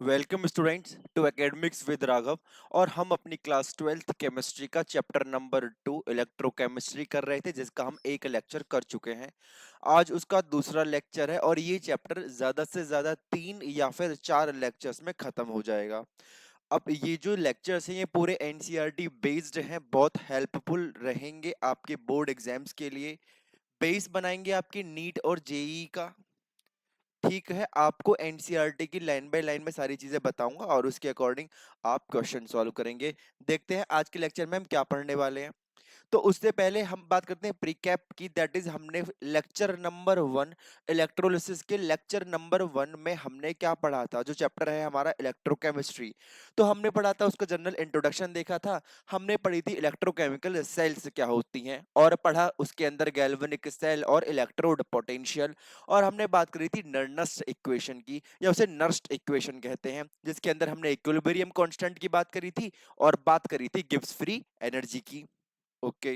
Welcome students to academics with Raghav. और हम अपनी क्लास 12th केमिस्ट्री का चैप्टर नंबर 2 इलेक्ट्रोकेमिस्ट्री कर रहे थे, जिसका हम एक लेक्चर कर चुके हैं। आज उसका दूसरा लेक्चर है और ये चैप्टर ज़्यादा से ज़्यादा 3 या फिर 4 लेक्चर्स में ख़त्म हो जाएगा। अब ये जो लेक्चर्स हैं ये पूरे एनसीईआरटी बेस्ड हैं, बहुत हेल्पफुल रहेंगे आपके बोर्ड एग्जाम्स के लिए। बेस बनाएंगे आपकी नीट और जेई का। ठीक है, आपको एनसीईआरटी की लाइन बाय लाइन में सारी चीजें बताऊंगा और उसके अकॉर्डिंग आप क्वेश्चन सॉल्व करेंगे। देखते हैं आज के लेक्चर में हम क्या पढ़ने वाले हैं। तो उससे पहले हम बात करते हैं प्रीकैप की, दैट इज हमने लेक्चर नंबर 1 इलेक्ट्रोलिसिस के लेक्चर नंबर 1 में हमने क्या पढ़ा था। जो चैप्टर है हमारा इलेक्ट्रोकेमिस्ट्री, तो हमने पढ़ा था, उसका जनरल इंट्रोडक्शन देखा था। हमने पढ़ी थी इलेक्ट्रोकेमिकल सेल्स क्या होती हैं, और पढ़ा उसके अंदर गैल्वेनिक सेल और इलेक्ट्रोड पोटेंशियल। और हमने बात करी थी नर्नस्ट इक्वेशन की, या उसे नर्स्ट इक्वेशन कहते हैं, जिसके अंदर हमने इक्विलिब्रियम कांस्टेंट की बात करी थी और बात करी थी गिब्स फ्री एनर्जी की। ओके,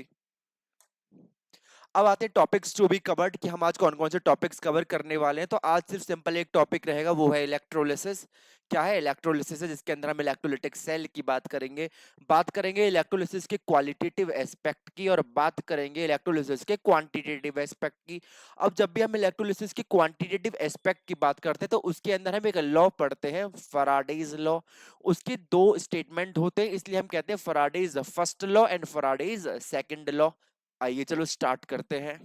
अब आते हैं टॉपिक्स जो भी कवर्ड कि हम आज कौन कौन से टॉपिक्स कवर करने वाले हैं। तो आज सिर्फ सिंपल एक टॉपिक रहेगा, वो है इलेक्ट्रोलिसिस। क्या है इलेक्ट्रोलिसिस है, जिसके अंदर हम इलेक्ट्रोलिटिक सेल की बात करेंगे इलेक्ट्रोलिसिस के क्वालिटेटिव एस्पेक्ट की, और बात करेंगे इलेक्ट्रोलिसिस के क्वांटिटेटिव एस्पेक्ट की। अब जब भी हम इलेक्ट्रोलिसिस के क्वांटिटेटिव एस्पेक्ट की बात करते हैं तो उसके अंदर हम एक लॉ पढ़ते हैं, फैराडेज लॉ। उसके दो स्टेटमेंट होते हैं, इसलिए हम कहते हैं Faraday's first law and Faraday's second law. आइए चलो स्टार्ट करते हैं।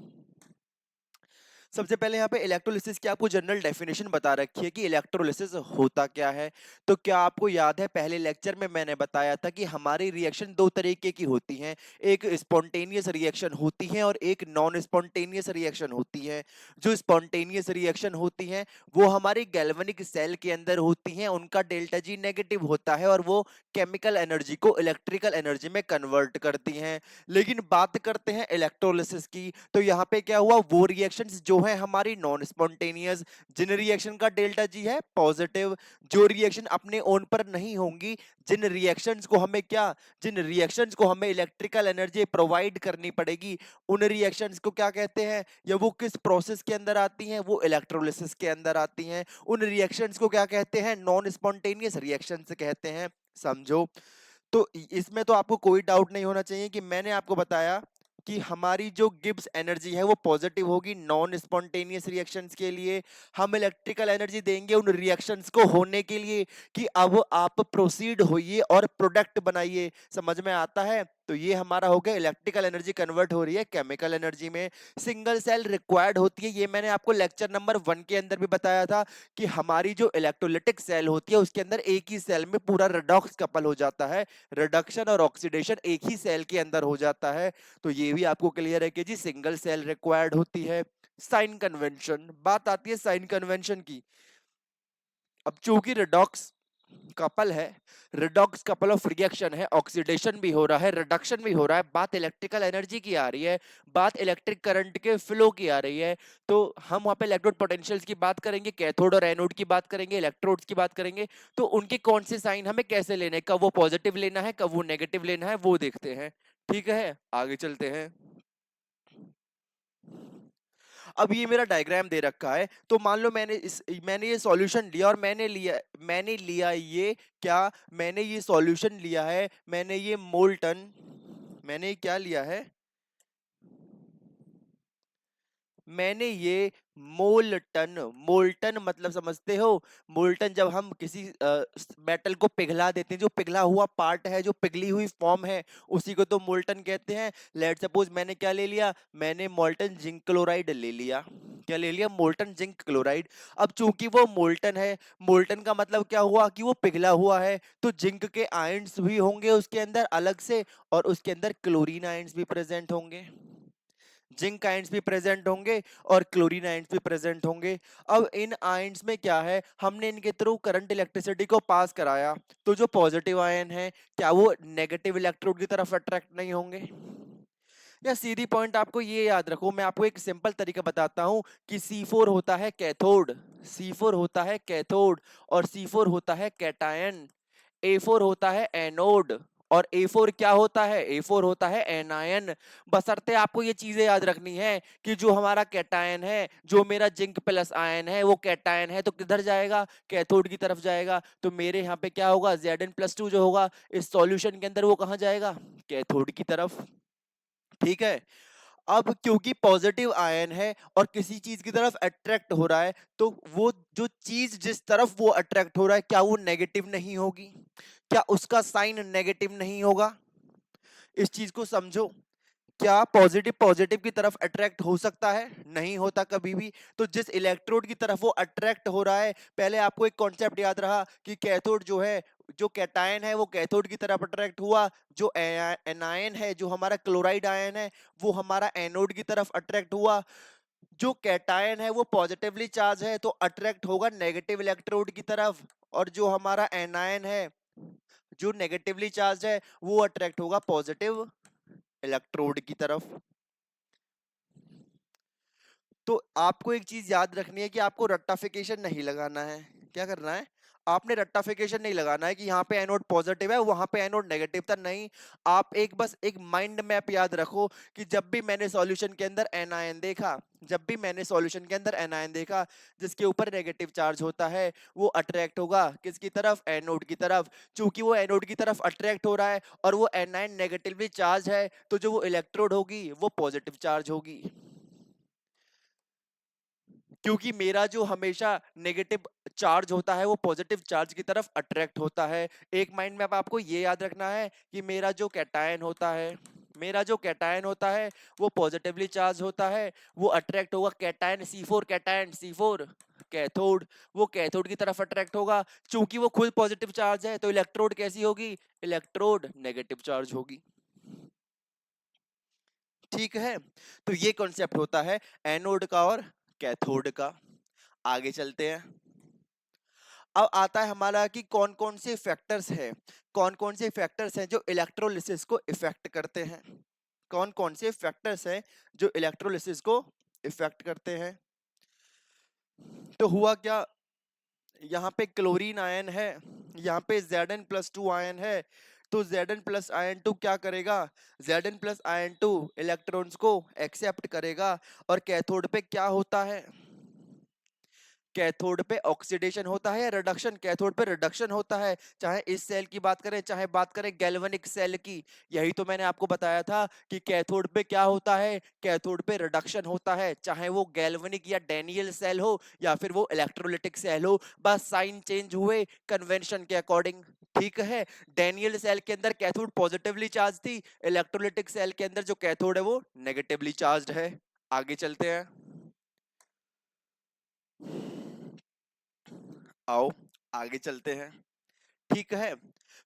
सबसे पहले यहाँ पे इलेक्ट्रोलिसिस की आपको जनरल डेफिनेशन बता रखी है कि इलेक्ट्रोलिसिस होता क्या है। तो क्या आपको याद है, पहले लेक्चर में मैंने बताया था कि हमारी रिएक्शन दो तरीके की होती हैं। एक स्पॉन्टेनियस रिएक्शन होती है और एक नॉन स्पॉन्टेनियस रिएक्शन होती है। जो स्पॉन्टेनियस रिएक्शन होती हैं वो हमारी गैल्वेनिक सेल के अंदर होती हैं, उनका डेल्टा जी नेगेटिव होता है और वो केमिकल एनर्जी को इलेक्ट्रिकल एनर्जी में कन्वर्ट करती हैं। लेकिन बात करते हैं इलेक्ट्रोलिसिस की, तो यहाँ पे क्या हुआ, वो रिएक्शंस जो है हमारी नॉन स्पॉन्टेनियस, जिन रिएक्शन का डेल्टा जी है पॉजिटिव, जो रिएक्शन अपने ओन पर नहीं होंगी, जिन रिएक्शंस को हमें क्या, जिन रिएक्शंस को हमें इलेक्ट्रिकल एनर्जी प्रोवाइड करनी पड़ेगी, उन रिएक्शंस को क्या कहते हैं, या वो किस प्रोसेस के अंदर आती हैं, वो इलेक्ट्रोलिसिस के अंदर आती हैं। उन रिएक्शंस को क्या कहते हैं, नॉन स्पॉन्टेनियस रिएक्शंस कहते हैं। समझो। तो इसमें तो आपको कोई डाउट नहीं होना चाहिए कि मैंने आपको बताया कि हमारी जो गिब्स एनर्जी है वो पॉजिटिव होगी नॉन स्पॉन्टेनियस रिएक्शंस के लिए। हम इलेक्ट्रिकल एनर्जी देंगे उन रिएक्शंस को होने के लिए कि अब आप प्रोसीड होइए और प्रोडक्ट बनाइए। समझ में आता है? तो ये हमारा हो गया, इलेक्ट्रिकल एनर्जी कन्वर्ट हो रही है केमिकल एनर्जी में। सिंगल सेल रिक्वायर्ड होती है, ये मैंने आपको लेक्चर नंबर 1 के अंदर भी बताया था कि हमारी जो इलेक्ट्रोलिटिक सेल होती है उसके अंदर एक ही सेल में पूरा रेडॉक्स कपल हो जाता है, रिडक्शन और ऑक्सीडेशन एक ही सेल के अंदर हो जाता है। तो ये भी आपको क्लियर है कि जी सिंगल सेल रिक्वायर्ड होती है। साइन कन्वेंशन, बात आती है साइन कन्वेंशन की। अब चूंकि रिडॉक्स कपल है, रिडॉक्स कपल ऑफ रिएक्शन है, ऑक्सीडेशन भी हो रहा है, रिडक्शन भी हो रहा है, बात इलेक्ट्रिकल एनर्जी की आ रही है, बात इलेक्ट्रिक करंट के फ्लो की आ रही है। तो हम वहां पे इलेक्ट्रोड पोटेंशियल्स की बात करेंगे, कैथोड और एनोड की बात करेंगे, इलेक्ट्रोड्स की बात करेंगे। तो उनके कौन से साइन हमें कैसे लेने हैं, कब वो पॉजिटिव लेना है कब वो नेगेटिव लेना है, वो देखते हैं। ठीक है, आगे चलते हैं। अब ये मेरा डायग्राम दे रखा है, तो मान लो मैंने ये सॉल्यूशन लिया और मैंने लिया ये क्या, मैंने ये सॉल्यूशन लिया है, मैंने ये मोल्टन, मैंने क्या लिया है, मैंने ये मोल्टन, मोल्टन मतलब समझते हो, मोल्टन जब हम किसी मेटल को पिघला देते हैं, जो पिघला हुआ पार्ट है, जो पिघली हुई फॉर्म है, उसी को तो मोल्टन कहते हैं। लेट सपोज मैंने क्या ले लिया, मैंने मोल्टन जिंक क्लोराइड ले लिया। क्या ले लिया, मोल्टन जिंक क्लोराइड। अब चूंकि वो मोल्टन है, मोल्टन का मतलब क्या हुआ कि वो पिघला हुआ है, तो जिंक के आयंस भी होंगे उसके अंदर अलग से, और उसके अंदर क्लोरीन आयंस भी प्रेजेंट होंगे, जिंक आयंस भी प्रेजेंट होंगे और क्लोरीन आयंस भी प्रेजेंट होंगे। अब इन आयंस में क्या है, हमने इनके थ्रू करंट इलेक्ट्रिसिटी को पास कराया, तो जो पॉजिटिव आयन है क्या वो नेगेटिव इलेक्ट्रोड की तरफ अट्रैक्ट नहीं होंगे? या सीधी पॉइंट आपको ये याद रखो, मैं आपको एक सिंपल तरीका बताता हूं कि C4 होता है कैथोड, C4 होता है कैथोड, और C4 होता है कैटायन, A4 होता है एनोड, और A4 क्या होता है? A4 होता है एनायन। बशर्ते आपको ये चीजें याद रखनी है कि जो हमारा कैटायन है, जो मेरा जिंक प्लस आयन है वो कैटायन है, तो किधर जाएगा? कैथोड की तरफ जाएगा। तो मेरे यहाँ पे क्या होगा? Zn+2 जो होगा इस सॉल्यूशन के अंदर वो कहाँ जाएगा? कैथोड की तरफ। ठीक है। अब क्योंकि पॉजिटिव आयन है और किसी चीज की तरफ अट्रैक्ट हो रहा है, तो वो जो चीज जिस तरफ वो अट्रैक्ट हो रहा है, क्या वो नेगेटिव नहीं होगी? क्या उसका साइन नेगेटिव नहीं होगा? इस चीज को समझो। क्या पॉजिटिव पॉजिटिव की तरफ अट्रैक्ट हो सकता है? नहीं होता कभी भी। तो जिस इलेक्ट्रोड की तरफ वो अट्रैक्ट हो रहा है, पहले आपको एक कॉन्सेप्ट याद रहा कि कैथोड जो है, जो कैटायन है वो कैथोड की तरफ अट्रैक्ट हुआ, जो एनायन है, जो हमारा क्लोराइड आयन है, वो हमारा एनोड की तरफ अट्रैक्ट हुआ। जो कैटायन है वो पॉजिटिवली चार्ज है तो अट्रैक्ट होगा नेगेटिव इलेक्ट्रोड की तरफ, और जो हमारा एनायन है जो नेगेटिवली चार्ज है वो अट्रैक्ट होगा पॉजिटिव इलेक्ट्रोड की तरफ। तो आपको एक चीज याद रखनी है कि आपको रट्टाफिकेशन नहीं लगाना है। क्या करना है? आपने रट्टाफिकेशन नहीं लगाना है कि यहाँ पे एनोड पॉजिटिव है वहां पे एनोड नेगेटिव था, नहीं। आप एक बस एक माइंड मैप याद रखो कि जब भी मैंने सॉल्यूशन के अंदर एनायन देखा, जब भी मैंने सॉल्यूशन के अंदर एनायन देखा जिसके ऊपर नेगेटिव चार्ज होता है, वो अट्रैक्ट होगा किसकी तरफ? एनोड की तरफ। चूंकि वो एनोड की तरफ अट्रैक्ट हो रहा है और वो एनायन नेगेटिवली चार्ज है, तो जो वो इलेक्ट्रोड होगी वो पॉजिटिव चार्ज होगी। क्योंकि मेरा जो हमेशा नेगेटिव चार्ज होता है वो पॉजिटिव चार्ज की तरफ अट्रैक्ट होता है। एक माइंड में अब आपको ये याद रखना है कि मेरा जो कैटायन होता है, मेरा जो कैटायन होता है वो पॉजिटिवली चार्ज होता है, वो अट्रैक्ट होगा cation C4, cation C4 cathode, वो कैथोड की तरफ अट्रैक्ट होगा। चूंकि वो खुद पॉजिटिव चार्ज है तो इलेक्ट्रोड कैसी होगी? इलेक्ट्रोड नेगेटिव चार्ज होगी। ठीक है। तो ये कॉन्सेप्ट होता है एनोड का और कैथोड का। आगे चलते हैं। अब आता है हमारा कि कौन कौन से फैक्टर्स हैं, कौन कौन से फैक्टर्स हैं जो इलेक्ट्रोलिसिस को इफेक्ट करते हैं। कौन कौन से फैक्टर्स हैं जो इलेक्ट्रोलिसिस को इफेक्ट करते हैं? तो हुआ क्या, यहाँ पे क्लोरीन आयन है, यहाँ पे Zn+2 आयन है। तो Zn+Ion2 क्या करेगा? Zn+Ion2 इलेक्ट्रॉन्स को एक्सेप्ट करेगा। और कैथोड पे क्या होता है? कैथोड पे ऑक्सीडेशन होता है या रिडक्शन? कैथोड पे रिडक्शन होता है। चाहे इस सेल की बात करें, चाहे बात करें गैल्वेनिक सेल की। यही तो मैंने आपको बताया था कि कैथोड पे क्या होता है? कैथोड पे रिडक्शन होता है, चाहे वो गैल्वेनिक या डैनियल सेल हो या फिर वो इलेक्ट्रोलिटिक सेल हो, बस साइन चेंज हुए कन्वेंशन के अकॉर्डिंग। ठीक है। डैनियल सेल के अंदर कैथोड पॉजिटिवली चार्ज थी, इलेक्ट्रोलिटिक सेल के अंदर जो कैथोड है वो नेगेटिवली चार्ज है। आगे चलते हैं। आओ आगे चलते हैं। ठीक है।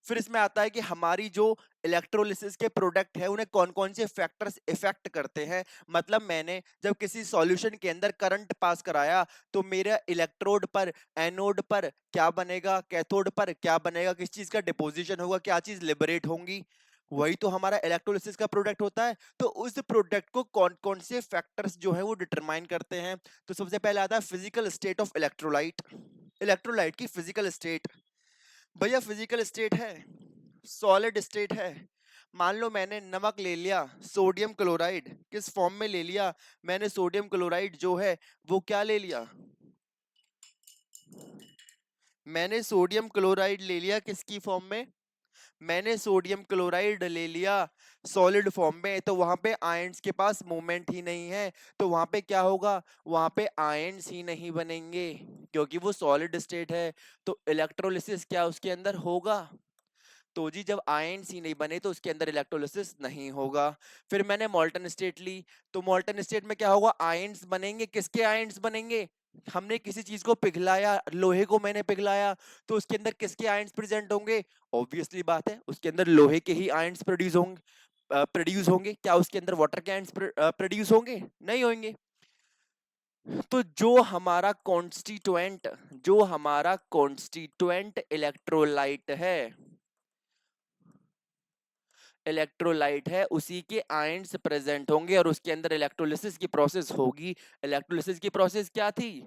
फिर इसमें आता है कि हमारी जो इलेक्ट्रोलिसिस के प्रोडक्ट है उन्हें कौन कौन से फैक्टर्स इफेक्ट करते हैं। मतलब मैंने जब किसी सॉल्यूशन के अंदर करंट पास कराया तो मेरे इलेक्ट्रोड पर, एनोड पर क्या बनेगा, कैथोड पर क्या बनेगा, किस चीज का डिपोजिशन होगा, क्या चीज लिबरेट होंगी, वही तो हमारा इलेक्ट्रोलिसिस का प्रोडक्ट होता है। तो उस प्रोडक्ट को कौन कौन से फैक्टर्स जो है वो डिटरमाइन करते हैं। तो सबसे पहले आता है physical state of electrolyte. Electrolyte की फिजिकल स्टेट। भैया फिजिकल स्टेट है, सॉलिड स्टेट है। मान लो मैंने नमक ले लिया, सोडियम क्लोराइड किस फॉर्म में ले लिया? मैंने सोडियम क्लोराइड जो है वो क्या ले लिया? मैंने सोडियम क्लोराइड ले लिया किसकी फॉर्म में? मैंने सोडियम क्लोराइड ले लिया सॉलिड फॉर्म में। तो वहां पे आयंस के पास मूवमेंट ही नहीं है, तो वहां पे क्या होगा? वहां पे आयंस ही नहीं बनेंगे क्योंकि वो सॉलिड स्टेट है। तो इलेक्ट्रोलिसिस क्या उसके अंदर होगा? तो जी जब आयंस ही नहीं बने तो उसके अंदर इलेक्ट्रोलिसिस नहीं होगा। फिर मैंने मोल्टन स्टेट ली, तो मोल्टन स्टेट में क्या होगा? आयंस बनेंगे। किसके आयंस बनेंगे? हमने किसी चीज को पिघलाया, लोहे को मैंने पिघलाया, तो उसके अंदर किसके आयंस प्रेजेंट होंगे? ऑब्वियसली बात है उसके अंदर लोहे के ही आयंस प्रोड्यूस होंगे। क्या उसके अंदर वाटर के आयंस प्रोड्यूस होंगे? नहीं होंगे। तो जो हमारा कॉन्स्टिट्यूएंट इलेक्ट्रोलाइट है, उसी के आयंस प्रेजेंट होंगे और उसके अंदर इलेक्ट्रोलिसिस की प्रोसेस होगी। इलेक्ट्रोलिसिस की प्रोसेस क्या थी?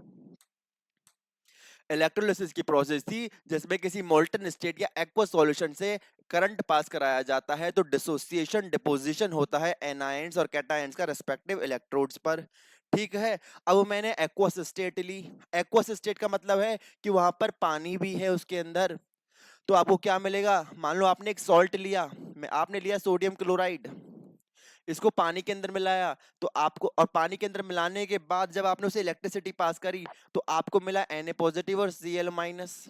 इलेक्ट्रोलिसिस की प्रोसेस थी जिसमें किसी मोल्टन स्टेट या एक्वा सॉल्यूशन से करंट पास कराया जाता है तो डिसोसिएशन डिपोजिशन होता है एनायंस और कैटायंस का रेस्पेक्टिव इलेक्ट्रोड्स पर। ठीक है। अब मैंने एक्वस स्टेट ली। एक्वस स्टेट का मतलब है कि वहां पर पानी भी है उसके अंदर। तो आपको क्या मिलेगा, मान लो आपने एक सॉल्ट लिया, आपने लिया सोडियम क्लोराइड, इसको पानी के अंदर मिलाया, तो आपको, और पानी के अंदर मिलाने के बाद जब आपने उसे इलेक्ट्रिसिटी पास करी तो आपको मिला Na पॉजिटिव और Cl माइनस।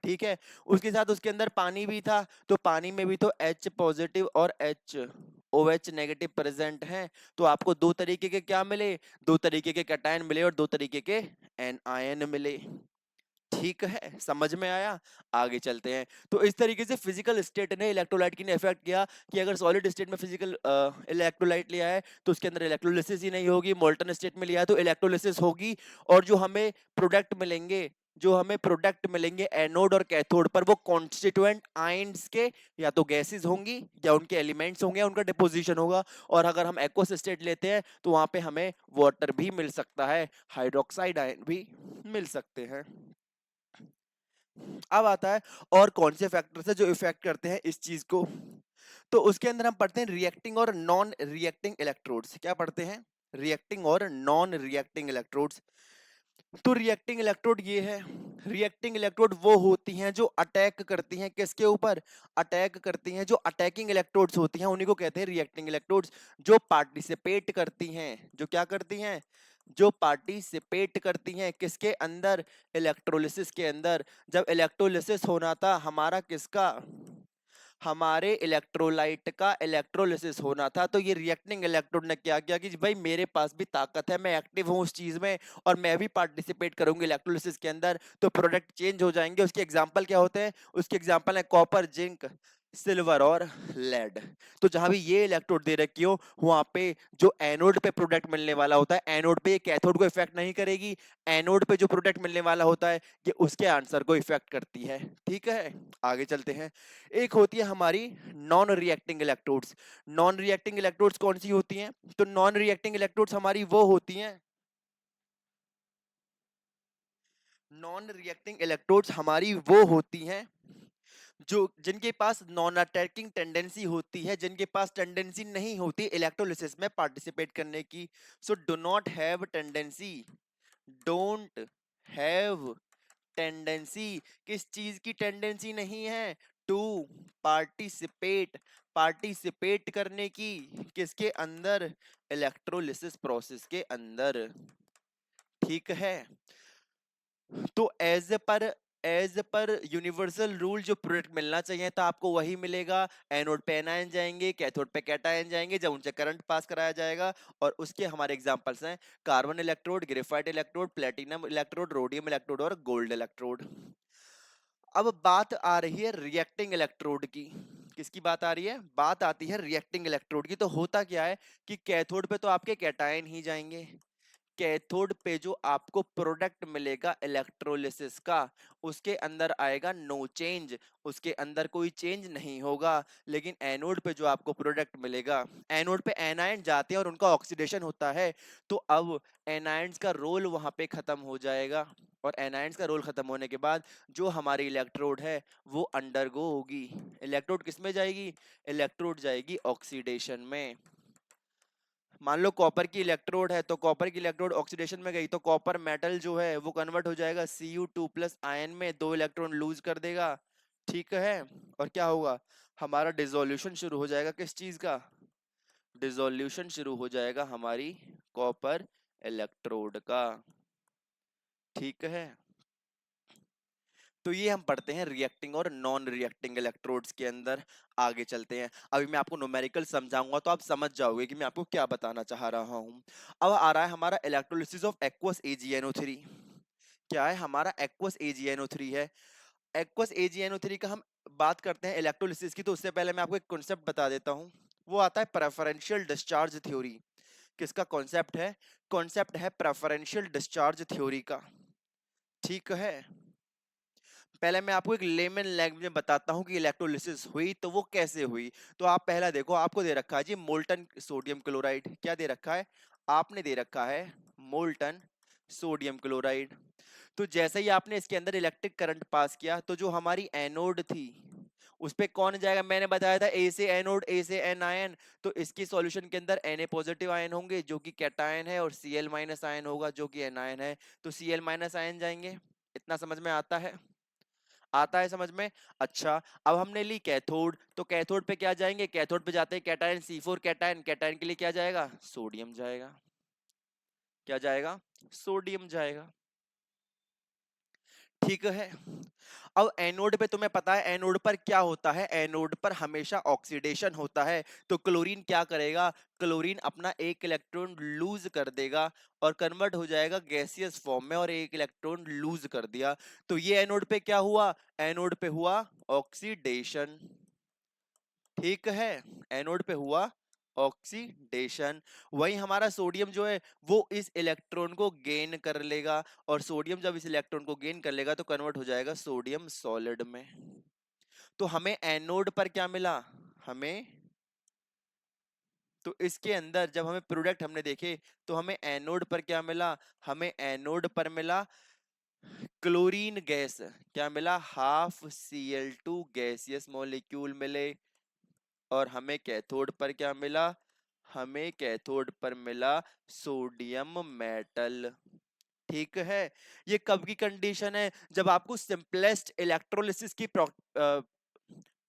ठीक है। उसके साथ उसके अंदर पानी भी था, तो पानी में भी तो H पॉजिटिव और H OH नेगेटिव प्रेजेंट है। तो आपको दो तरीके के क्या मिले, दो तरीके के कैटायन मिले और दो तरीके के एनायन मिले। ठीक है, समझ में आया। आगे चलते हैं। तो इस तरीके से फिजिकल स्टेट ने इलेक्ट्रोलाइट की ने इफेक्ट किया कि अगर सॉलिड स्टेट में फिजिकल इलेक्ट्रोलाइट लिया है तो उसके अंदर इलेक्ट्रोलिसिस ही नहीं होगी, मोल्टन स्टेट में लिया है तो इलेक्ट्रोलिसिस होगी। और जो हमें प्रोडक्ट मिलेंगे एनोड और कैथोड पर, वो कॉन्स्टिट्यूएंट आयंस के या तो गैसेस होंगी या उनके एलिमेंट्स होंगे, उनका डिपोजिशन होगा। और अगर हम एक्वस स्टेट लेते हैं तो वहां पे हमें वाटर भी मिल सकता है, हाइड्रोक्साइड आयन भी मिल सकते हैं। अब आता है और कौन से फैक्टर्स है जो इफेक्ट करते हैं इस चीज को। तो उसके अंदर हम पढ़ते हैं रिएक्टिंग और नॉन रिएक्टिंग इलेक्ट्रोड्स। क्या पढ़ते हैं, रिएक्टिंग और नॉन रिएक्टिंग इलेक्ट्रोड्स। तो रिएक्टिंग इलेक्ट्रोड ये है, रिएक्टिंग इलेक्ट्रोड वो होती हैं जो अटैक करती हैं किसके ऊपर, अटैक करती हैं, जो अटैकिंग इलेक्ट्रोड्स होती हैं उन्हीं को कहते हैं रिएक्टिंग इलेक्ट्रोड्स। जो पार्टिसिपेट करती हैं, जो क्या करती हैं, जो पार्टिसिपेट करती हैं किसके अंदर, इलेक्ट्रोलिसिस के अंदर। जब इलेक्ट्रोलिसिस होना था हमारा किसका, हमारे इलेक्ट्रोलाइट का इलेक्ट्रोलिसिस होना था, तो ये रिएक्टिंग इलेक्ट्रोड ने क्या किया कि भाई मेरे पास भी ताकत है, मैं एक्टिव हूं उस चीज में और मैं भी पार्टिसिपेट करूंगी इलेक्ट्रोलिसिस के अंदर, तो प्रोडक्ट चेंज हो जाएंगे। उसके एग्जांपल क्या होते हैं, उसके एग्जांपल है कॉपर, जिंक, सिल्वर और लेड। तो जहां भी ये इलेक्ट्रोड दे रखी हो वहां पे जो एनोड पे प्रोडक्ट मिलने वाला होता है, एनोड पे ये कैथोड को इफेक्ट नहीं करेगी, एनोड पे जो प्रोडक्ट मिलने वाला होता है ये उसके आंसर को इफेक्ट करती है। ठीक है, आगे चलते हैं। एक होती है हमारी non reacting electrodes. Non reacting electrodes कौन सी होती हैं, तो नॉन रिएक्टिंग इलेक्ट्रोड्स हमारी वो होती हैं, नॉन रिएक्टिंग इलेक्ट्रोड्स हमारी वो होती हैं जो जिनके पास नॉन अटैकिंग टेंडेंसी होती है, जिनके पास टेंडेंसी नहीं होती इलेक्ट्रोलिसिस में पार्टिसिपेट करने की। So do not have tendency, don't have tendency, किस चीज की टेंडेंसी नहीं है, टू पार्टिसिपेट, पार्टिसिपेट करने की, किसके अंदर, इलेक्ट्रोलिसिस प्रोसेस के अंदर। ठीक है। तो एज पर यूनिवर्सल रूल जो प्रोडक्ट मिलना चाहिए था आपको वही मिलेगा। एनोड पे एनायन जाएंगे, कैथोड पे कैटायन जाएंगे जब उनसे करंट पास कराया जाएगा। और उसके हमारे एग्जांपल्स हैं carbon electrode, graphite electrode, platinum electrode, rhodium electrode और गोल्ड इलेक्ट्रोड। अब बात आ रही है रिएक्टिंग इलेक्ट्रोड की। किसकी बात आ रही है, बात आती है रिएक्टिंग इलेक्ट्रोड की। तो होता क्या है कि कैथोड पे तो आपके कैटायन ही जाएंगे, कैथोड पे जो आपको प्रोडक्ट मिलेगा इलेक्ट्रोलिसिस का उसके अंदर आएगा नो चेंज, उसके अंदर कोई चेंज नहीं होगा। लेकिन एनोड पे जो आपको प्रोडक्ट मिलेगा, एनोड पे एनायन जाते हैं और उनका ऑक्सीडेशन होता है, तो अब एनायंस का रोल वहां पे खत्म हो जाएगा। और एनायंस का रोल खत्म होने के बाद जो हमारी इलेक्ट्रोड है वो अंडरगो होगी। इलेक्ट्रोड किस में जाएगी, इलेक्ट्रोड जाएगी ऑक्सीडेशन में। मान लो कॉपर की इलेक्ट्रोड है तो कॉपर की इलेक्ट्रोड ऑक्सीडेशन में गई तो कॉपर मेटल जो है वो कन्वर्ट हो जाएगा Cu2+ आयन में, दो इलेक्ट्रॉन लूज कर देगा। ठीक है। और क्या होगा, हमारा डिसोल्यूशन शुरू हो जाएगा किस चीज का, डिसोल्यूशन शुरू हो जाएगा हमारी कॉपर इलेक्ट्रोड का। ठीक है। तो ये हम पढ़ते हैं रिएक्टिंग और नॉन रिएक्टिंग इलेक्ट्रोड्स के अंदर। आगे चलते हैं। अभी मैं आपको न्यूमेरिकल समझाऊंगा तो आप समझ जाओगे कि मैं आपको क्या बताना चाह रहा हूं। अब आ रहा है हमारा इलेक्ट्रोलिसिस ऑफ एक्वस AgNO3। क्या है हमारा एक्वस AgNO3 है। एक्वस AgNO3 का हम बात करते हैं इलेक्ट्रोलिसिस की, तो उससे पहले मैं आपको एक कॉन्सेप्ट बता देता हूं। वो आता है प्रेफरेंशियल डिस्चार्ज थ्योरी। किसका कॉन्सेप्ट है, कॉन्सेप्ट है प्रेफरेंशियल डिस्चार्ज थ्योरी का। ठीक है। पहले मैं आपको एक लेमन लैंग्वेज में बताता हूँ कि इलेक्ट्रोलिसिस हुई तो वो कैसे हुई। तो आप पहला देखो, आपको दे रखा है जी मोल्टन सोडियम क्लोराइड। क्या दे रखा है, आपने दे रखा है मोल्टन सोडियम क्लोराइड। तो जैसे ही आपने इसके अंदर इलेक्ट्रिक करंट पास किया तो जो हमारी एनोड थी उस पे कौन जाएगा, मैंने बताया था ए से एनोड, ए से एन आयन। तो इसकी सॉल्यूशन के अंदर Na पॉजिटिव आयन होंगे जो कि कैटायन है, और Cl माइनस आयन होगा जो कि एनायन है। तो Cl माइनस आयन जाएंगे। इतना समझ में आता है? आता है समझ में? अच्छा, अब हमने ली कैथोड, तो कैथोड पे क्या जाएंगे? कैथोड पे जाते हैं कैटायन C4 कैटायन। कैटायन के लिए क्या जाएगा? सोडियम जाएगा। क्या जाएगा? सोडियम जाएगा। ठीक है। अब एनोड पे तुम्हें पता है एनोड पर क्या होता है? एनोड पर हमेशा ऑक्सीडेशन होता है। तो क्लोरीन क्या करेगा? क्लोरीन अपना एक इलेक्ट्रॉन लूज कर देगा और कन्वर्ट हो जाएगा गैसियस फॉर्म में, और एक इलेक्ट्रॉन लूज कर दिया। तो ये एनोड पे क्या हुआ? एनोड पे हुआ ऑक्सीडेशन। ठीक है, एनोड पे हुआ ऑक्सीडेशन। वही हमारा सोडियम जो है वो इस इलेक्ट्रॉन को गेन कर लेगा, और सोडियम जब इस इलेक्ट्रॉन को गेन कर लेगा तो कन्वर्ट हो जाएगा सोडियम सॉलिड में। तो हमें एनोड पर क्या मिला? हमें, तो इसके अंदर जब हमें प्रोडक्ट हमने देखे तो हमें एनोड पर क्या मिला? हमें एनोड पर मिला क्लोरीन गैस। क्या मिला? हाफ Cl2 गैसियस मॉलिक्यूल मिले। और हमें कैथोड पर क्या मिला? हमें कैथोड पर मिला सोडियम मेटल। ठीक है। ये कब की कंडीशन है? जब आपको सिंपलेस्ट इलेक्ट्रोलिसिस की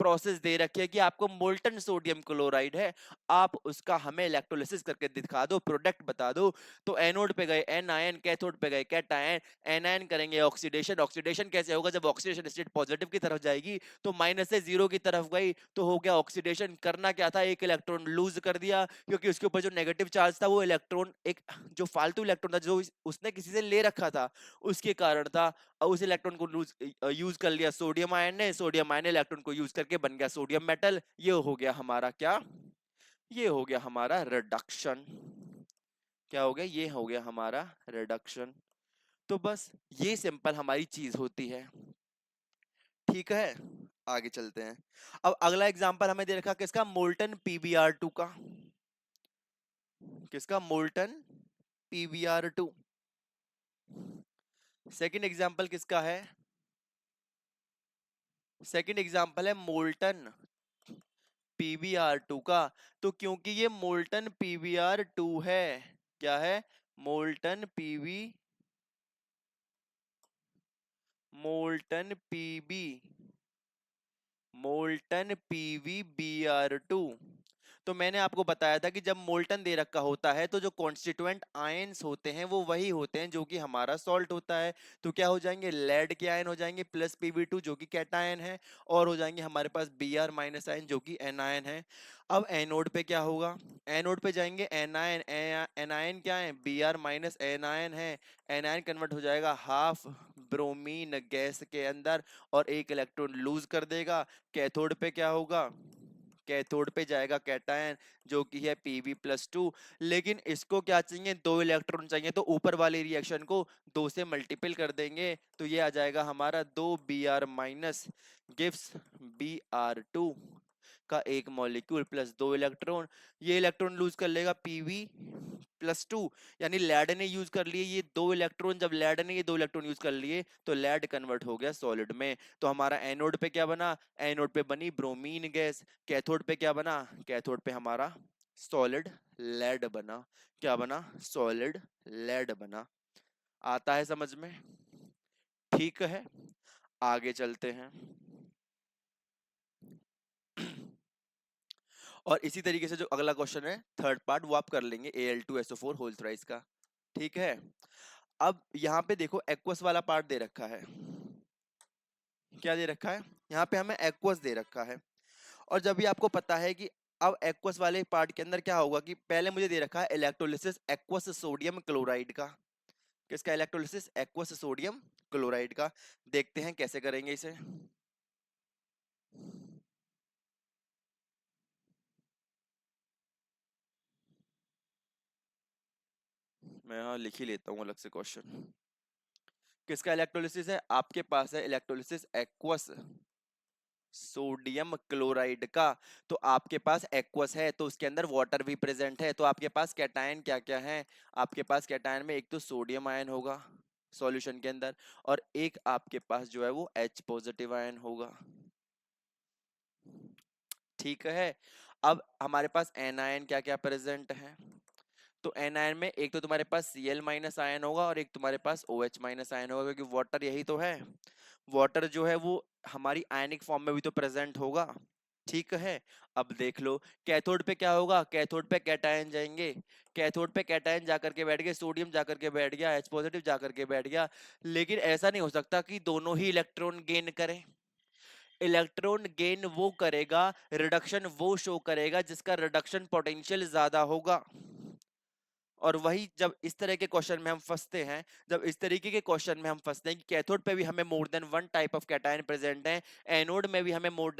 प्रोसेस दे रखी है कि आपको मोल्टन सोडियम क्लोराइड है, आप उसका हमें इलेक्ट्रोलिसिस करके दिखा दो, प्रोडक्ट बता दो। तो एनोड पे गए एन आयन, कैथोड पे गए कैटायन, एनायन करेंगे ऑक्सीडेशन। ऑक्सीडेशन कैसे होगा? जब ऑक्सीडेशन स्टेट पॉजिटिव की तरफ जाएगी तो माइनस से जीरो की तरफ गई तो हो गया ऑक्सीडेशन। करना क्या था? एक इलेक्ट्रॉन लूज कर दिया, क्योंकि उसके ऊपर जो नेगेटिव चार्ज था वो इलेक्ट्रॉन, एक जो फालतू इलेक्ट्रॉन था जो उसने किसी से ले रखा था, उसके कारण था। और उस इलेक्ट्रॉन को यूज कर लिया सोडियम आयन ने, सोडियम आयन इलेक्ट्रॉन को यूज करके बन गया सोडियम मेटल। ये हो गया हमारा क्या? ये हो गया हमारा रिडक्शन। क्या हो गया? ये हो गया हमारा रिडक्शन। तो बस ये सिंपल हमारी चीज होती है। ठीक है, आगे चलते हैं। अब अगला एग्जांपल हमें दे रखा किसका? मोल्टन PbR2 का। किसका? Molten PbR2। सेकंड एग्जांपल किसका है? सेकंड एग्जांपल है मोल्टन PbR2 का। तो क्योंकि ये मोल्टन PbR2 है, क्या है? Molten PV, molten PB, molten PbBr2। तो मैंने आपको बताया था कि जब मोल्टन दे रखा होता है तो जो कॉन्स्टिट्यूएंट आयंस होते हैं वो वही होते हैं जो कि हमारा सॉल्ट होता है। तो क्या हो जाएंगे? लेड के आयन हो जाएंगे प्लस Pb2 जो कि कैटायन है, और हो जाएंगे हमारे पास Br माइनस आयन जो कि एनायन है। अब एनोड पे क्या होगा? एनोड पे जाएंगे एनायन। एनायन क्या है? Br माइनस एनायन है। एनायन कन्वर्ट हो जाएगा हाफ ब्रोमीन गैस के अंदर, और एक इलेक्ट्रॉन लूज कर देगा। कैथोड पे क्या होगा? कैथोड पे जाएगा कैटायन जो कि है Pb+2। लेकिन इसको क्या चाहिए? दो इलेक्ट्रॉन चाहिए, तो ऊपर वाली रिएक्शन को दो से मल्टीपल कर देंगे तो ये आ जाएगा हमारा 2Br माइनस गिव्स Br2 का एक मॉलिक्यूल प्लस दो इलेक्ट्रॉन। ये इलेक्ट्रॉन लूज कर लेगा Pb+2, यानी लैड ने यूज कर लिए ये दो इलेक्ट्रॉन। जब लैड ने ये दो इलेक्ट्रॉन यूज कर लिए तो लैड कन्वर्ट हो गया सॉलिड में। तो हमारा एनोड पे क्या बना? एनोड पे बनी ब्रोमीन गैस। कैथोड पे क्या बना? कैथोड पे हमारा सॉलिड लेड बना। क्या बना? सॉलिड लेड बना। आता है समझ में? ठीक है, आगे चलते हैं। और इसी तरीके से जो अगला क्वेश्चन है थर्ड पार्ट वो आप कर लेंगे Al2SO4 होल थ्राइस का। ठीक है। अब यहाँ पे देखो एक्वस वाला पार्ट दे रखा है। क्या दे रखा है? यहाँ पे हमें एक्वस दे रखा है। और जब भी आपको पता है कि अब एक्वस वाले पार्ट के अंदर क्या होगा कि पहले मुझे दे रखा है इलेक्ट्रोलिसिस एक्वस सोडियम क्लोराइड का। किसका इलेक्ट्रोलिसिस? एक्वस सोडियम क्लोराइड का। देखते हैं कैसे करेंगे इसे। मैं यहाँ लिख ही लेता हूँ अलग से क्वेश्चन। किसका इलेक्ट्रोलिसिस है? आपके पास है इलेक्ट्रोलिसिस एक्वस सोडियम क्लोराइड का। तो आपके पास एक्वस है तो उसके अंदर वाटर भी प्रेजेंट है, तो आपके पास कैटायन क्या क्या है? आपके पास कैटायन में एक तो सोडियम आयन होगा, सॉल्यूशन के अंदर, और एक आपके पास जो है वो H पॉजिटिव आयन होगा। ठीक है। अब हमारे पास एनायन क्या क्या प्रेजेंट है, तो एनायन में एक तो तुम्हारे पास Cl माइनस आयन होगा और एक तुम्हारे पास OH माइनस आयन होगा, क्योंकि वाटर यही तो है। वाटर जो है वो हमारी आयनिक फॉर्म में भी तो प्रेजेंट होगा। ठीक है। अब देख लो कैथोड पे क्या होगा, कैथोड पे कैटायन जाएंगे, कैथोड पे कैटायन जाकर के बैठ गए, सोडियम जाकर के बैठ गया, H पॉजिटिव जाकर के बैठ गया। लेकिन ऐसा नहीं हो सकता कि दोनों ही इलेक्ट्रॉन गेन करें। इलेक्ट्रॉन गेन वो करेगा, रिडक्शन वो शो करेगा जिसका रिडक्शन पोटेंशियल ज्यादा होगा। और वही जब इस तरह के क्वेश्चन में हम फंसते हैं, जब इस तरीके के क्वेश्चन में हम फंसते हैं कि कैथोड पे भी हमें मोर than one type of cation present है, एनोड में भी हमें मोर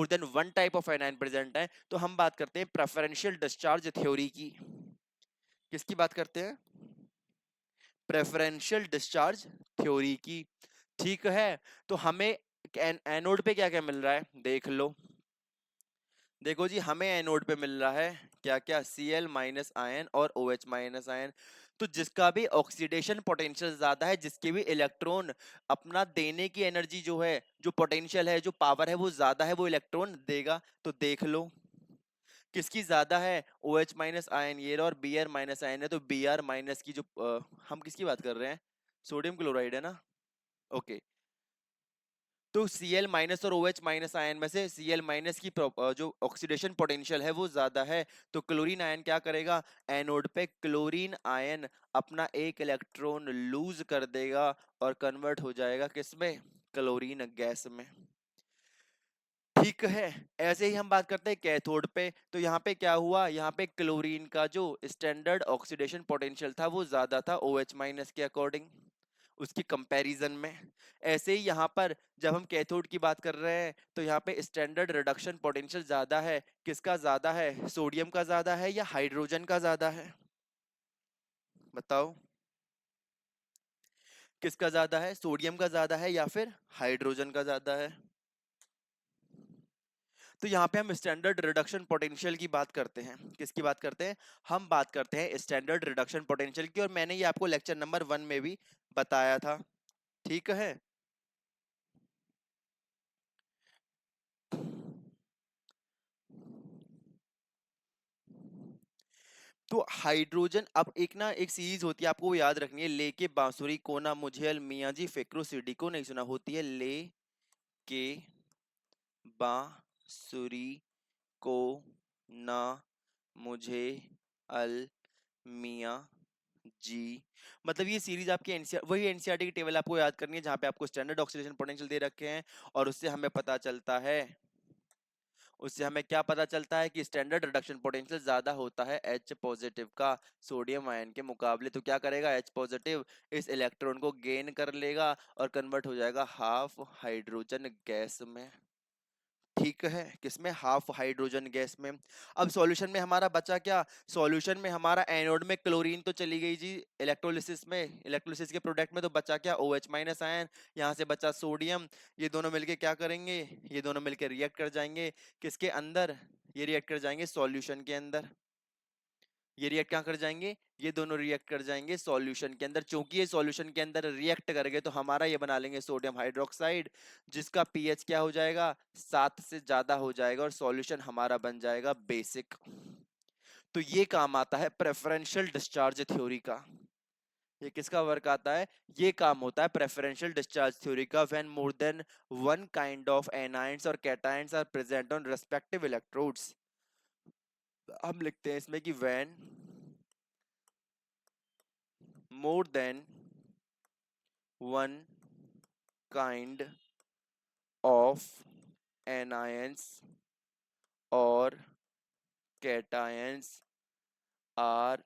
than one type of anion present है, तो हम बात करते हैं प्रेफरेंशियल डिस्चार्ज थ्योरी की। किसकी बात करते हैं? प्रेफरेंशियल डिस्चार्ज थ्योरी की। ठीक है। तो हमें एनोड पे क्या क्या मिल रहा है देख लो। देखो जी, हमें एनोड पे मिल रहा है क्या क्या, Cl माइनस आयन और OH माइनस आयन। तो जिसका भी ऑक्सीडेशन पोटेंशियल ज्यादा है, जिसके भी इलेक्ट्रॉन अपना देने की एनर्जी जो है, जो पोटेंशियल है, जो पावर है वो ज्यादा है, वो इलेक्ट्रॉन देगा। तो देख लो किसकी ज्यादा है, OH माइनस आयन ये रहा, और Br माइनस आयन है, तो Br माइनस की जो हम किसकी बात कर रहे हैं, सोडियम क्लोराइड है ना। ओके। तो Cl माइनस और OH माइनस आयन में से Cl माइनस की जो ऑक्सीडेशन पोटेंशियल है वो ज्यादा है। तो क्लोरीन आयन क्या करेगा, एनोड पे क्लोरीन आयन अपना एक इलेक्ट्रॉन लूज कर देगा और कन्वर्ट हो जाएगा किसमें, क्लोरीन गैस में। ठीक है। ऐसे ही हम बात करते हैं कैथोड पे, तो यहाँ पे क्या हुआ, यहाँ पे क्लोरीन का जो स्टैंडर्ड ऑक्सीडेशन पोटेंशियल था वो ज्यादा था OH माइनस के अकॉर्डिंग, उसकी कंपैरिजन में। ऐसे ही यहाँ पर जब हम कैथोड की बात कर रहे हैं, तो यहाँ पे स्टैंडर्ड रिडक्शन पोटेंशियल ज्यादा है, किसका ज्यादा है, सोडियम का ज्यादा है या हाइड्रोजन का ज्यादा है, बताओ किसका ज्यादा है, सोडियम का ज्यादा है या फिर हाइड्रोजन का ज्यादा है। तो यहाँ पे हम स्टैंडर्ड रिडक्शन पोटेंशियल की बात करते हैं, किसकी बात करते हैं, हम बात करते हैं स्टैंडर्ड रिडक्शन पोटेंशियल की, और मैंने ये आपको लेक्चर नंबर 1 में भी बताया था। ठीक है। तो हाइड्रोजन, अब एक ना एक सीरीज होती है आपको वो याद रखनी है, ले के बांसुरी को ना मुझे अल मियाँ जी फेकरो सीडी को नहीं सुना, होती है ले के बांसुरी को ना मुझे अल मियाँ जी। मतलब ये सीरीज आपकी एनसीआर, वही एनसीईआरटी की टेबल आपको याद करनी है जहां पे आपको स्टैंडर्ड ऑक्सीडेशन पोटेंशियल दे रखे हैं, और उससे हमें पता चलता है, उससे हमें क्या पता चलता है कि स्टैंडर्ड रिडक्शन पोटेंशियल ज्यादा होता है H पॉजिटिव का सोडियम आयन के मुकाबले। तो क्या करेगा H पॉजिटिव, इस इलेक्ट्रॉन को गेन कर लेगा और कन्वर्ट हो जाएगा हाफ हाइड्रोजन गैस में। ठीक है, किसमें, हाफ हाइड्रोजन गैस में। अब सॉल्यूशन में हमारा बचा क्या, सॉल्यूशन में हमारा एनोड में क्लोरीन तो चली गई जी, इलेक्ट्रोलिसिस में, इलेक्ट्रोलिसिस के प्रोडक्ट में तो बचा क्या, OH माइनस आयन, यहाँ से बचा सोडियम। ये दोनों मिलके क्या करेंगे, ये दोनों मिलके रिएक्ट कर जाएंगे किसके अंदर, ये रिएक्ट कर जाएंगे सॉल्यूशन के अंदर। ये रिएक्ट क्या कर जाएंगे, ये दोनों रिएक्ट कर जाएंगे सॉल्यूशन के अंदर। चूंकि ये सॉल्यूशन के अंदर रिएक्ट कर गए तो हमारा ये बना लेंगे सोडियम हाइड्रोक्साइड, जिसका पीएच क्या हो जाएगा, 7 से ज्यादा हो जाएगा, और सॉल्यूशन हमारा बन जाएगा बेसिक। तो ये काम आता है प्रेफरेंशियल डिस्चार्ज थ्योरी का। ये किसका वर्क आता है, ये काम होता है प्रेफरेंशियल डिस्चार्ज थ्योरी का, when more than one kind of anions और cations are present on respective electrodes. हम लिखते हैं इसमें कि when more than one kind of anions or cations are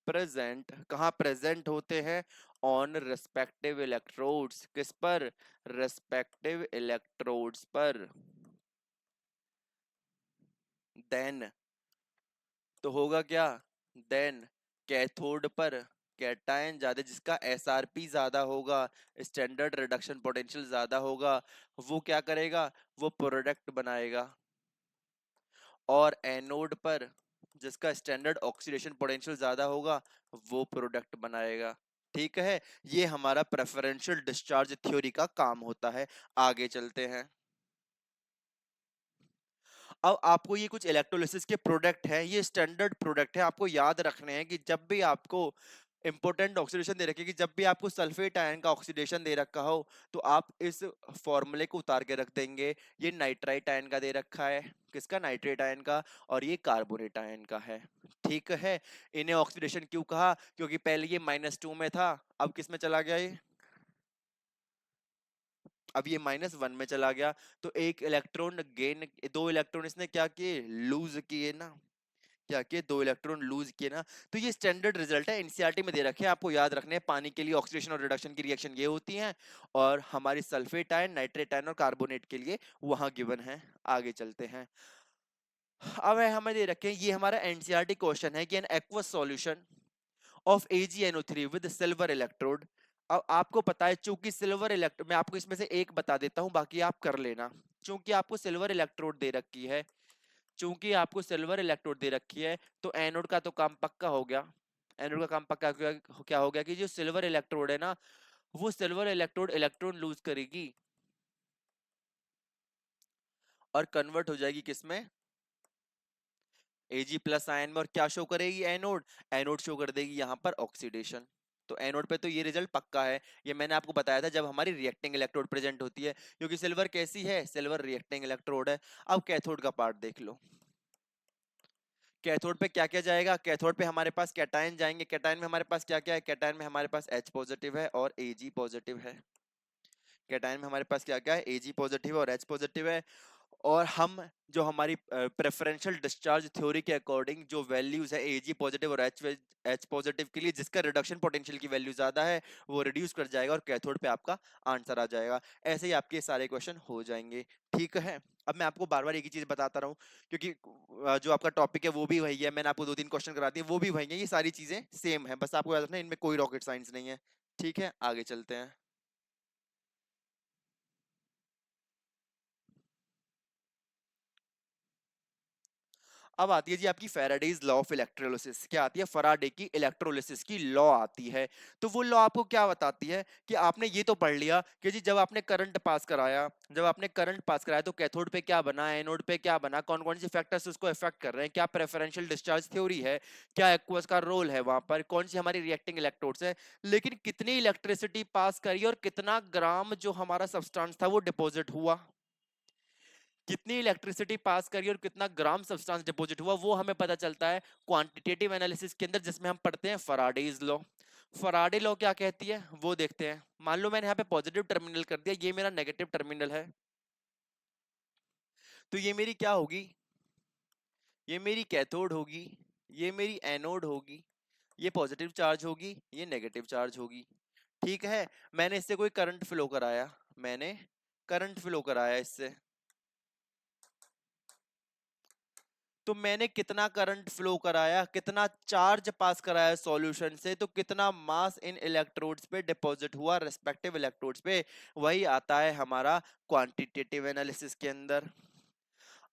present, कहाँ प्रेजेंट होते हैं, ऑन रेस्पेक्टिव इलेक्ट्रोड्स, किस पर, रेस्पेक्टिव इलेक्ट्रोड्स पर। देन तो होगा क्या, देन कैथोड पर कैटायन ज्यादा, जिसका एसआरपी ज्यादा होगा, स्टैंडर्ड रिडक्शन पोटेंशियल ज्यादा होगा, वो क्या करेगा, वो प्रोडक्ट बनाएगा। और एनोड पर जिसका स्टैंडर्ड ऑक्सीडेशन पोटेंशियल ज्यादा होगा, वो प्रोडक्ट बनाएगा। ठीक है, ये हमारा प्रेफरेंशियल डिस्चार्ज थ्योरी का काम होता है। आगे चलते हैं। अब आपको ये कुछ इलेक्ट्रोलिसिस के प्रोडक्ट हैं, ये स्टैंडर्ड प्रोडक्ट है, आपको याद रखने हैं कि जब भी आपको इंपॉर्टेंट ऑक्सीडेशन दे रखी है, कि जब भी आपको सल्फेट आयन का ऑक्सीडेशन दे रखा हो तो आप इस फॉर्मूले को उतार के रख देंगे। ये नाइट्राइट आयन का दे रखा है, किसका? नाइट्रेट आयन का। और ये कार्बोनेट आयन का है। ठीक है। इन्हें ऑक्सीडेशन क्यों कहा? क्योंकि पहले ये -2 में था, अब किस में चला गया ये? अब ये -1 में चला गया। तो एक इलेक्ट्रॉन गेन, दो इलेक्ट्रॉन इसने क्या किए? लूज किए ना। क्या किए? दो इलेक्ट्रॉन लूज किए ना। तो ये स्टैंडर्ड रिजल्ट है, एनसीईआरटी में दे रखे हैं, आपको याद रखने हैं। पानी के लिए ऑक्सीडेशन और रिडक्शन की रिएक्शन ये होती है, और हमारी सल्फेट आयन, नाइट्रेट आयन और कार्बोनेट के लिए वहां गिवन है। आगे चलते हैं। अब है हमें दे रखे हैं, ये हमारा एनसीईआरटी क्वेश्चन है कि an aqueous solution of AgNO3 with silver electrode. अब आपको पता है, चूंकि सिल्वर इलेक्ट्रोड, मैं आपको इसमें से एक बता देता हूं, बाकी आप कर लेना। चूंकि आपको सिल्वर इलेक्ट्रोड दे रखी है, चूंकि आपको सिल्वर इलेक्ट्रोड दे रखी है, तो एनोड का तो काम पक्का हो गया। एनोड का काम पक्का क्या हो गया कि जो सिल्वर इलेक्ट्रोड है ना, वो सिल्वर इलेक्ट्रोड इलेक्ट्रॉन लूज करेगी और कन्वर्ट हो जाएगी किसमें? Ag+ आयन में। और क्या शो करेगी एनोड? एनोड शो कर देगी यहाँ पर ऑक्सीडेशन। तो एनोड पे तो ये रिजल्ट पक्का है। ये मैंने आपको बताया था जब हमारी रिएक्टिंग इलेक्ट्रोड प्रेजेंट होती है, क्योंकि सिल्वर कैसी है? सिल्वर रिएक्टिंग इलेक्ट्रोड है। अब कैथोड का पार्ट देख लो। कैथोड पे क्या क्या जाएगा? कैथोड पे हमारे पास कैटायन जाएंगे। कैटायन में हमारे पास क्या क्या है? कैटायन में हमारे पास H पॉजिटिव है और Ag पॉजिटिव है। कैटायन में हमारे पास क्या क्या है? Ag पॉजिटिव और H पॉजिटिव है। और हम जो हमारी प्रेफरेंशियल डिस्चार्ज थ्योरी के अकॉर्डिंग जो वैल्यूज है Ag पॉजिटिव और H पॉजिटिव के लिए, जिसका रिडक्शन पोटेंशियल की वैल्यू ज्यादा है, वो रिड्यूस कर जाएगा और कैथोड पे आपका आंसर आ जाएगा। ऐसे ही आपके सारे क्वेश्चन हो जाएंगे। ठीक है। अब मैं आपको बार बार एक ही चीज बताता रहूं, क्योंकि जो आपका टॉपिक है वो भी वही है, मैंने आपको 2-3 क्वेश्चन करा दिए, वो भी वही है, ये सारी चीजें सेम है, बस आपको याद रखना है, इनमें कोई रॉकेट साइंस नहीं है। ठीक है, आगे चलते हैं। अब आती है जी आपकी फैराडेज लॉ ऑफ इलेक्ट्रोलिसिस। क्या आती है? फैराडे की इलेक्ट्रोलिसिस की लॉ आती है। तो वो लॉ आपको क्या बताती है कि आपने ये तो पढ़ लिया कि जी जब आपने करंट पास कराया, जब आपने करंट पास कराया तो कैथोड पे क्या बना, एनोड पे क्या बना, कौन कौन से फैक्टर्स उसको इफेक्ट कर रहे हैं, क्या प्रेफरेंशियल डिस्चार्ज थ्योरी है, क्या एक्वस का रोल है वहां पर, कौन सी हमारी रिएक्टिंग इलेक्ट्रोड्स है, लेकिन कितनी इलेक्ट्रिसिटी पास करी और कितना ग्राम जो हमारा सब्सटेंस था वो डिपॉजिट हुआ, कितनी इलेक्ट्रिसिटी पास करी और कितना ग्राम सब्सटेंस डिपॉजिट हुआ, वो हमें पता चलता है क्वांटिटेटिव एनालिसिस के अंदर, जिसमें हम पढ़ते हैं फैराडेज लॉ। फैराडे लॉ क्या कहती है वो देखते हैं। मान लो मैंने यहाँ पे पॉजिटिव टर्मिनल कर दिया, ये मेरा नेगेटिव टर्मिनल है, तो ये मेरी क्या होगी? ये मेरी कैथोड होगी, ये मेरी एनोड होगी, ये पॉजिटिव चार्ज होगी, ये नेगेटिव चार्ज होगी। ठीक है। मैंने इससे कोई करंट फ्लो कराया, मैंने करंट फ्लो कराया इससे, तो मैंने कितना करंट फ्लो कराया, कितना चार्ज पास कराया सॉल्यूशन से, तो कितना मास इन इलेक्ट्रोड्स पे डिपॉजिट हुआ रेस्पेक्टिव इलेक्ट्रोड्स पे, वही आता है हमारा क्वांटिटेटिव एनालिसिस के अंदर।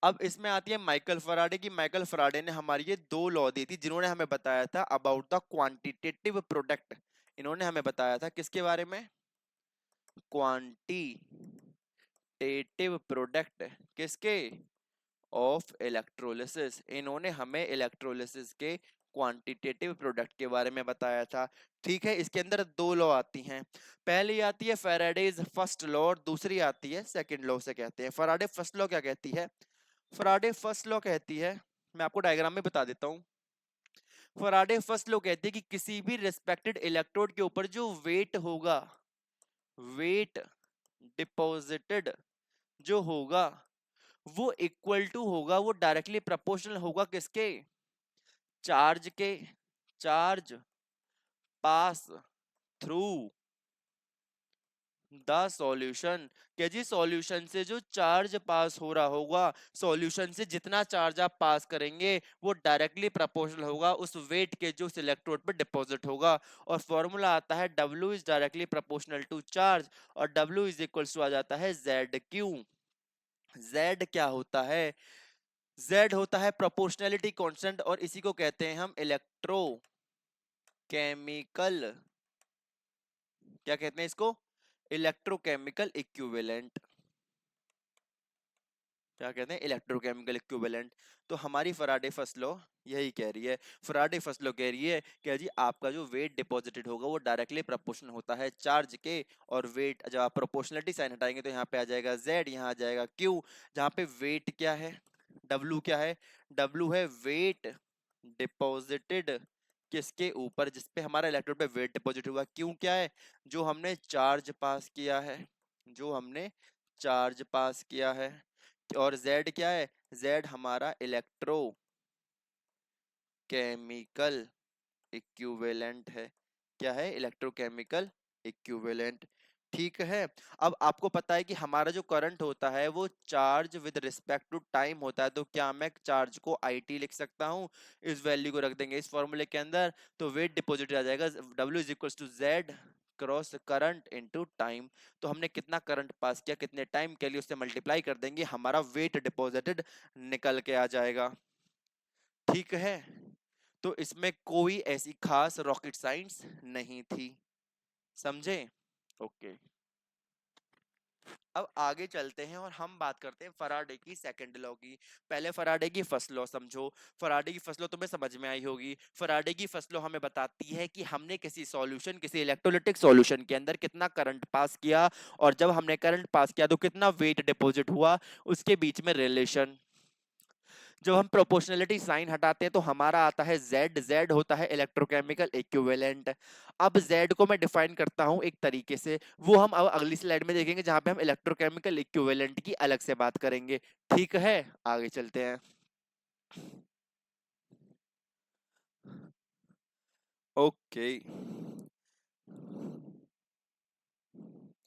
अब इसमें आती है माइकल फराडे की। माइकल फराडे ने हमारी ये दो लॉ दी थी, जिन्होंने हमें बताया था अबाउट द क्वांटिटेटिव प्रोडक्ट। इन्होंने हमें बताया था किसके बारे में? Quantitative product. किसके? Of electrolysis. इन्होंने हमें इलेक्ट्रोलिसिस के क्वांटिटेटिव प्रोडक्ट के बारे में बताया था। ठीक है। इसके अंदर दो लॉ आती हैं। पहली आती है फैराडेज फर्स्ट लॉ और दूसरी आती है सेकंड लॉ से कहते हैं। फैराडे फर्स्ट लॉ क्या कहती है? फैराडे फर्स्ट लॉ कहती है, मैं आपको डायग्राम में बता देता हूं। फैराडे फर्स्ट लॉ कहती है कि किसी भी रिस्पेक्टेड इलेक्ट्रोड के ऊपर जो वेट होगा, वेट डिपॉजिटेड जो होगा, वो इक्वल टू होगा, वो डायरेक्टली प्रोपोर्शनल होगा किसके? चार्ज के। Charge pass through the solution. क्या जी? सॉल्यूशन से जो चार्ज पास हो रहा होगा, सॉल्यूशन से जितना चार्ज आप पास करेंगे वो डायरेक्टली प्रोपोर्शनल होगा उस वेट के जो उस इलेक्ट्रोड पर डिपॉजिट होगा। और फॉर्मूला आता है W is directly proportional to charge, और W इज इक्वल टू आ जाता है ZQ। Z क्या होता है? Z होता है प्रोपोर्शनैलिटी कांस्टेंट, और इसी को कहते हैं हम इलेक्ट्रो केमिकल क्या कहते हैं इसको? Electrochemical equivalent. क्या कहते हैं? Electrochemical equivalent. तो हमारी फराडे फर्स्ट लॉ यही कह रही है। फराडे फर्स्ट लॉ कह रही है कि जी आपका जो वेट डिपॉजिटेड होगा वो डायरेक्टली प्रोपोर्शनल होता है चार्ज के, और वेट जब आप प्रोपोर्शनलिटी साइन हटाएंगे तो यहाँ पे आ जाएगा z, यहाँ आ जाएगा q। जहाँ पे वेट क्या है, w क्या है? w है वेट डिपॉजिटेड किसके ऊपर, जिसपे हमारा इलेक्ट्रोड पे वेट डिपॉजिट हुआ। क्यों क्या है? जो हमने चार्ज पास किया है, जो हमने चार्ज पास किया है। और Z क्या है? Z हमारा इलेक्ट्रो केमिकल इक्विवेलेंट है। क्या है? Electrochemical equivalent. ठीक है। अब आपको पता है कि हमारा जो करंट होता है वो charge with respect to time होता है, तो क्या मैं चार्ज को IT लिख सकता हूं? इस वैल्यू को रख देंगे इस फॉर्मूले के अंदर, तो वेट डिपॉजिट आ जाएगा W is equal to Z cross current into time. तो हमने कितना करंट पास किया, कितने टाइम के लिए, उससे मल्टीप्लाई कर देंगे, हमारा वेट डिपॉजिटेड निकल के आ जाएगा। ठीक है। तो इसमें कोई ऐसी खास रॉकेट साइंस नहीं थी। समझे? ओके। अब आगे चलते हैं और हम बात करते हैं फराडे की सेकंड लॉ की। पहले फराडे की फर्स्ट लॉ समझो। फराडे की फर्स्ट लॉ तुम्हें समझ में आई होगी। फराडे की फर्स्ट लॉ हमें बताती है कि हमने किसी सॉल्यूशन, किसी इलेक्ट्रोलिटिक सॉल्यूशन के अंदर कितना करंट पास किया, और जब हमने करंट पास किया तो कितना वेट डिपॉजिट हुआ, उसके बीच में रिलेशन। जब हम प्रोपोर्शनलिटी साइन हटाते हैं तो हमारा आता है जेड। जेड होता है इलेक्ट्रोकेमिकल इक्विवेलेंट। अब जेड को मैं डिफाइन करता हूं एक तरीके से, वो हम अब अगली स्लाइड में देखेंगे जहां पे हम इलेक्ट्रोकेमिकल इक्विवेलेंट की अलग से बात करेंगे। ठीक है, आगे चलते हैं। ओके,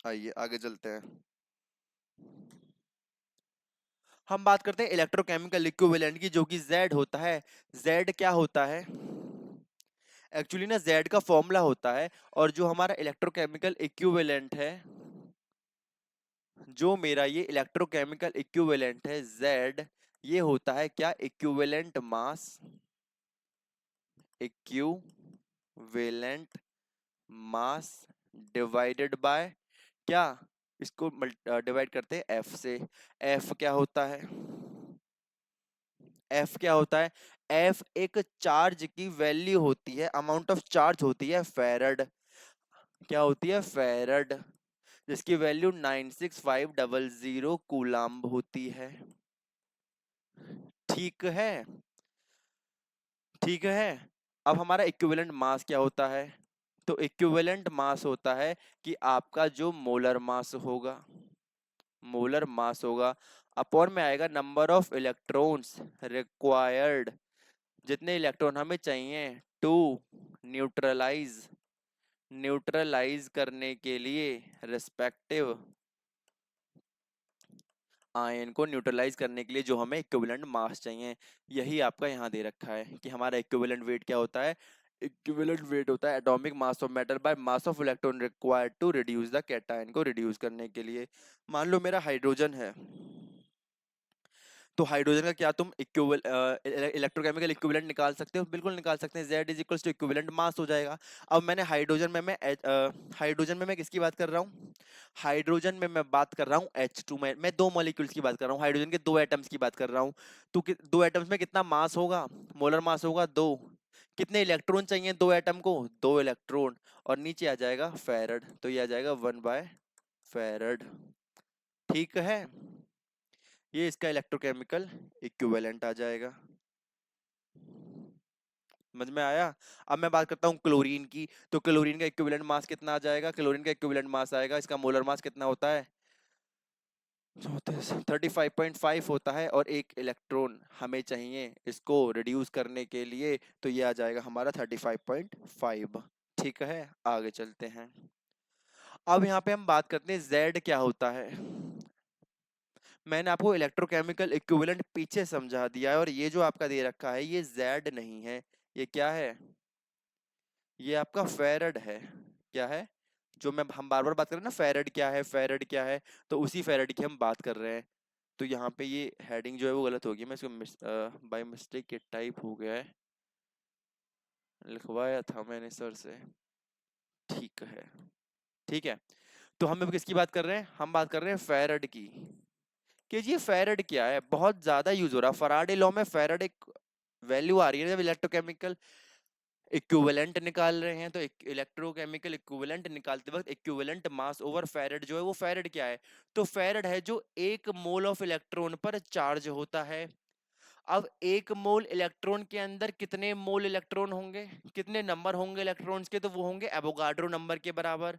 आइए आगे चलते हैं। हम बात करते हैं इलेक्ट्रोकेमिकल इक्विवेलेंट की, जो कि जेड होता है। जेड क्या होता है? एक्चुअली ना जेड का फॉर्मूला होता है, और जो हमारा इलेक्ट्रोकेमिकल इक्विवेलेंट है, जो मेरा ये इलेक्ट्रोकेमिकल इक्विवेलेंट है Z, ये होता है क्या? Equivalent mass, equivalent mass divided by क्या? इसको डिवाइड करते हैं F से। F क्या होता है? F क्या होता है? F एक चार्ज की वैल्यू होती है, अमाउंट ऑफ चार्ज होती है फेरड। क्या होती है? फेरड। जिसकी वैल्यू 96500 कूलाम्ब होती है। ठीक है। ठीक है। अब हमारा इक्विवेलेंट मास क्या होता है? तो इक्विवेलेंट मास होता है कि आपका जो मोलर मास होगा, मोलर मास होगा, अपॉन में आएगा नंबर ऑफ इलेक्ट्रॉन्स रिक्वायर्ड, जितने इलेक्ट्रॉन हमें चाहिए टू न्यूट्रलाइज, न्यूट्रलाइज करने के लिए रिस्पेक्टिव आयन को न्यूट्रलाइज करने के लिए जो हमें इक्विवेलेंट मास चाहिए। यही आपका यहाँ दे रखा है कि हमारा इक्विवेलेंट वेट क्या होता है? इक्विवेलेंट वेट होता है atomic mass of matter by mass of electron required to reduce the cation को रिड्यूस करने के लिए। मान लो मेरा हाइड्रोजन है, तो हाइड्रोजन का क्या तुम इक्विवल इलेक्ट्रोकेमिकल इक्विवेलेंट निकाल सकते हो? बिल्कुल निकाल सकते हैं। Z is equals to equivalent mass हो जाएगा। अब मैंने हाइड्रोजन में हाइड्रोजन में मैं किसकी बात कर रहा हूँ? हाइड्रोजन में मैं बात कर रहा हूँ H2 में। मैं दो मॉलिक्यूल्स की बात कर रहा हूँ, हाइड्रोजन के दो एटम्स की बात कर रहा हूँ। तो दो एटम्स में कितना मास होगा? मोलर मास होगा दो। कितने इलेक्ट्रॉन चाहिए दो एटम को? दो इलेक्ट्रॉन। और नीचे आ जाएगा फेरड, तो ये आ जाएगा 1/फेरड। ठीक है। ये इसका इलेक्ट्रोकेमिकल इक्विवेलेंट आ जाएगा। समझ में आया? अब मैं बात करता हूँ क्लोरीन की। तो क्लोरीन का इक्विवेलेंट मास कितना आ जाएगा? क्लोरीन का इक्विवेलेंट मास आएगा, इसका मोलर मास कितना होता है? 35.5 होता है, और एक इलेक्ट्रॉन हमें चाहिए इसको रिड्यूस करने के लिए, तो ये आ जाएगा हमारा 35.5। ठीक है, आगे चलते हैं। अब यहाँ पे हम बात करते हैं जेड क्या होता है। मैंने आपको इलेक्ट्रोकेमिकल इक्विवेलेंट पीछे समझा दिया है, और ये जो आपका दे रखा है ये जेड नहीं है, ये क्या है? ये आपका फेरड है। क्या है? जो मैं हम बार बार बात कर रहे हैं ना, फेरड क्या है, फेरड क्या है, तो उसी फेरड की हम बात कर रहे हैं। तो यहाँ पे ये हेडिंग जो है वो गलत होगी, मैं इसको बाय मिस्टेक ये टाइप हो गया है, लिखवाया था मैंने सर से। ठीक है। ठीक है, तो हम अब किसकी बात कर रहे हैं, हम बात कर रहे हैं फैराड की। कि ये फैराड क्या है, बहुत ज्यादा यूज हो रहा है फैराडे लॉ में। फैराड एक वैल्यू आ रही है जब इलेक्ट्रोकेमिकल इक्विवेलेंट निकाल रहे हैं, तो इलेक्ट्रोकेमिकल इक्विवेलेंट निकालते वक्त इक्विवेलेंट मास ओवर फैराड जो है, वो फैराड क्या है, तो फैराड है जो एक मोल ऑफ इलेक्ट्रॉन पर चार्ज होता है। अब एक मोल इलेक्ट्रॉन के अंदर कितने मोल इलेक्ट्रॉन होंगे, कितने नंबर होंगे इलेक्ट्रॉन्स के, तो वो होंगे एवोगाड्रो नंबर के बराबर।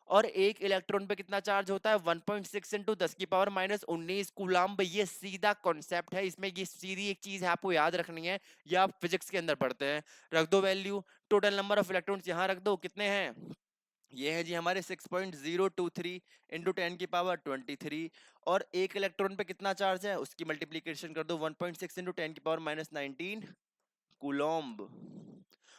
और एक इलेक्ट्रॉन पे कितना चार्ज होता है, 1.6 इंटू 10 की पावर -19 कूलाम्ब। ये सीधा कॉन्सेप्ट है, इसमें ये सीधी एक चीज है आपको याद रखनी है, ये आप फिजिक्स के अंदर पढ़ते हैं। रख दो value, total number of electrons यहाँ रख दो, कितने हैं, ये है जी हमारे 6.023 इंटू 10 की पावर 23। और एक इलेक्ट्रॉन पे कितना चार्ज है, उसकी मल्टीप्लीकेशन कर दो, 1.6 इंटू 10 की पावर -19 कूलॉम्ब।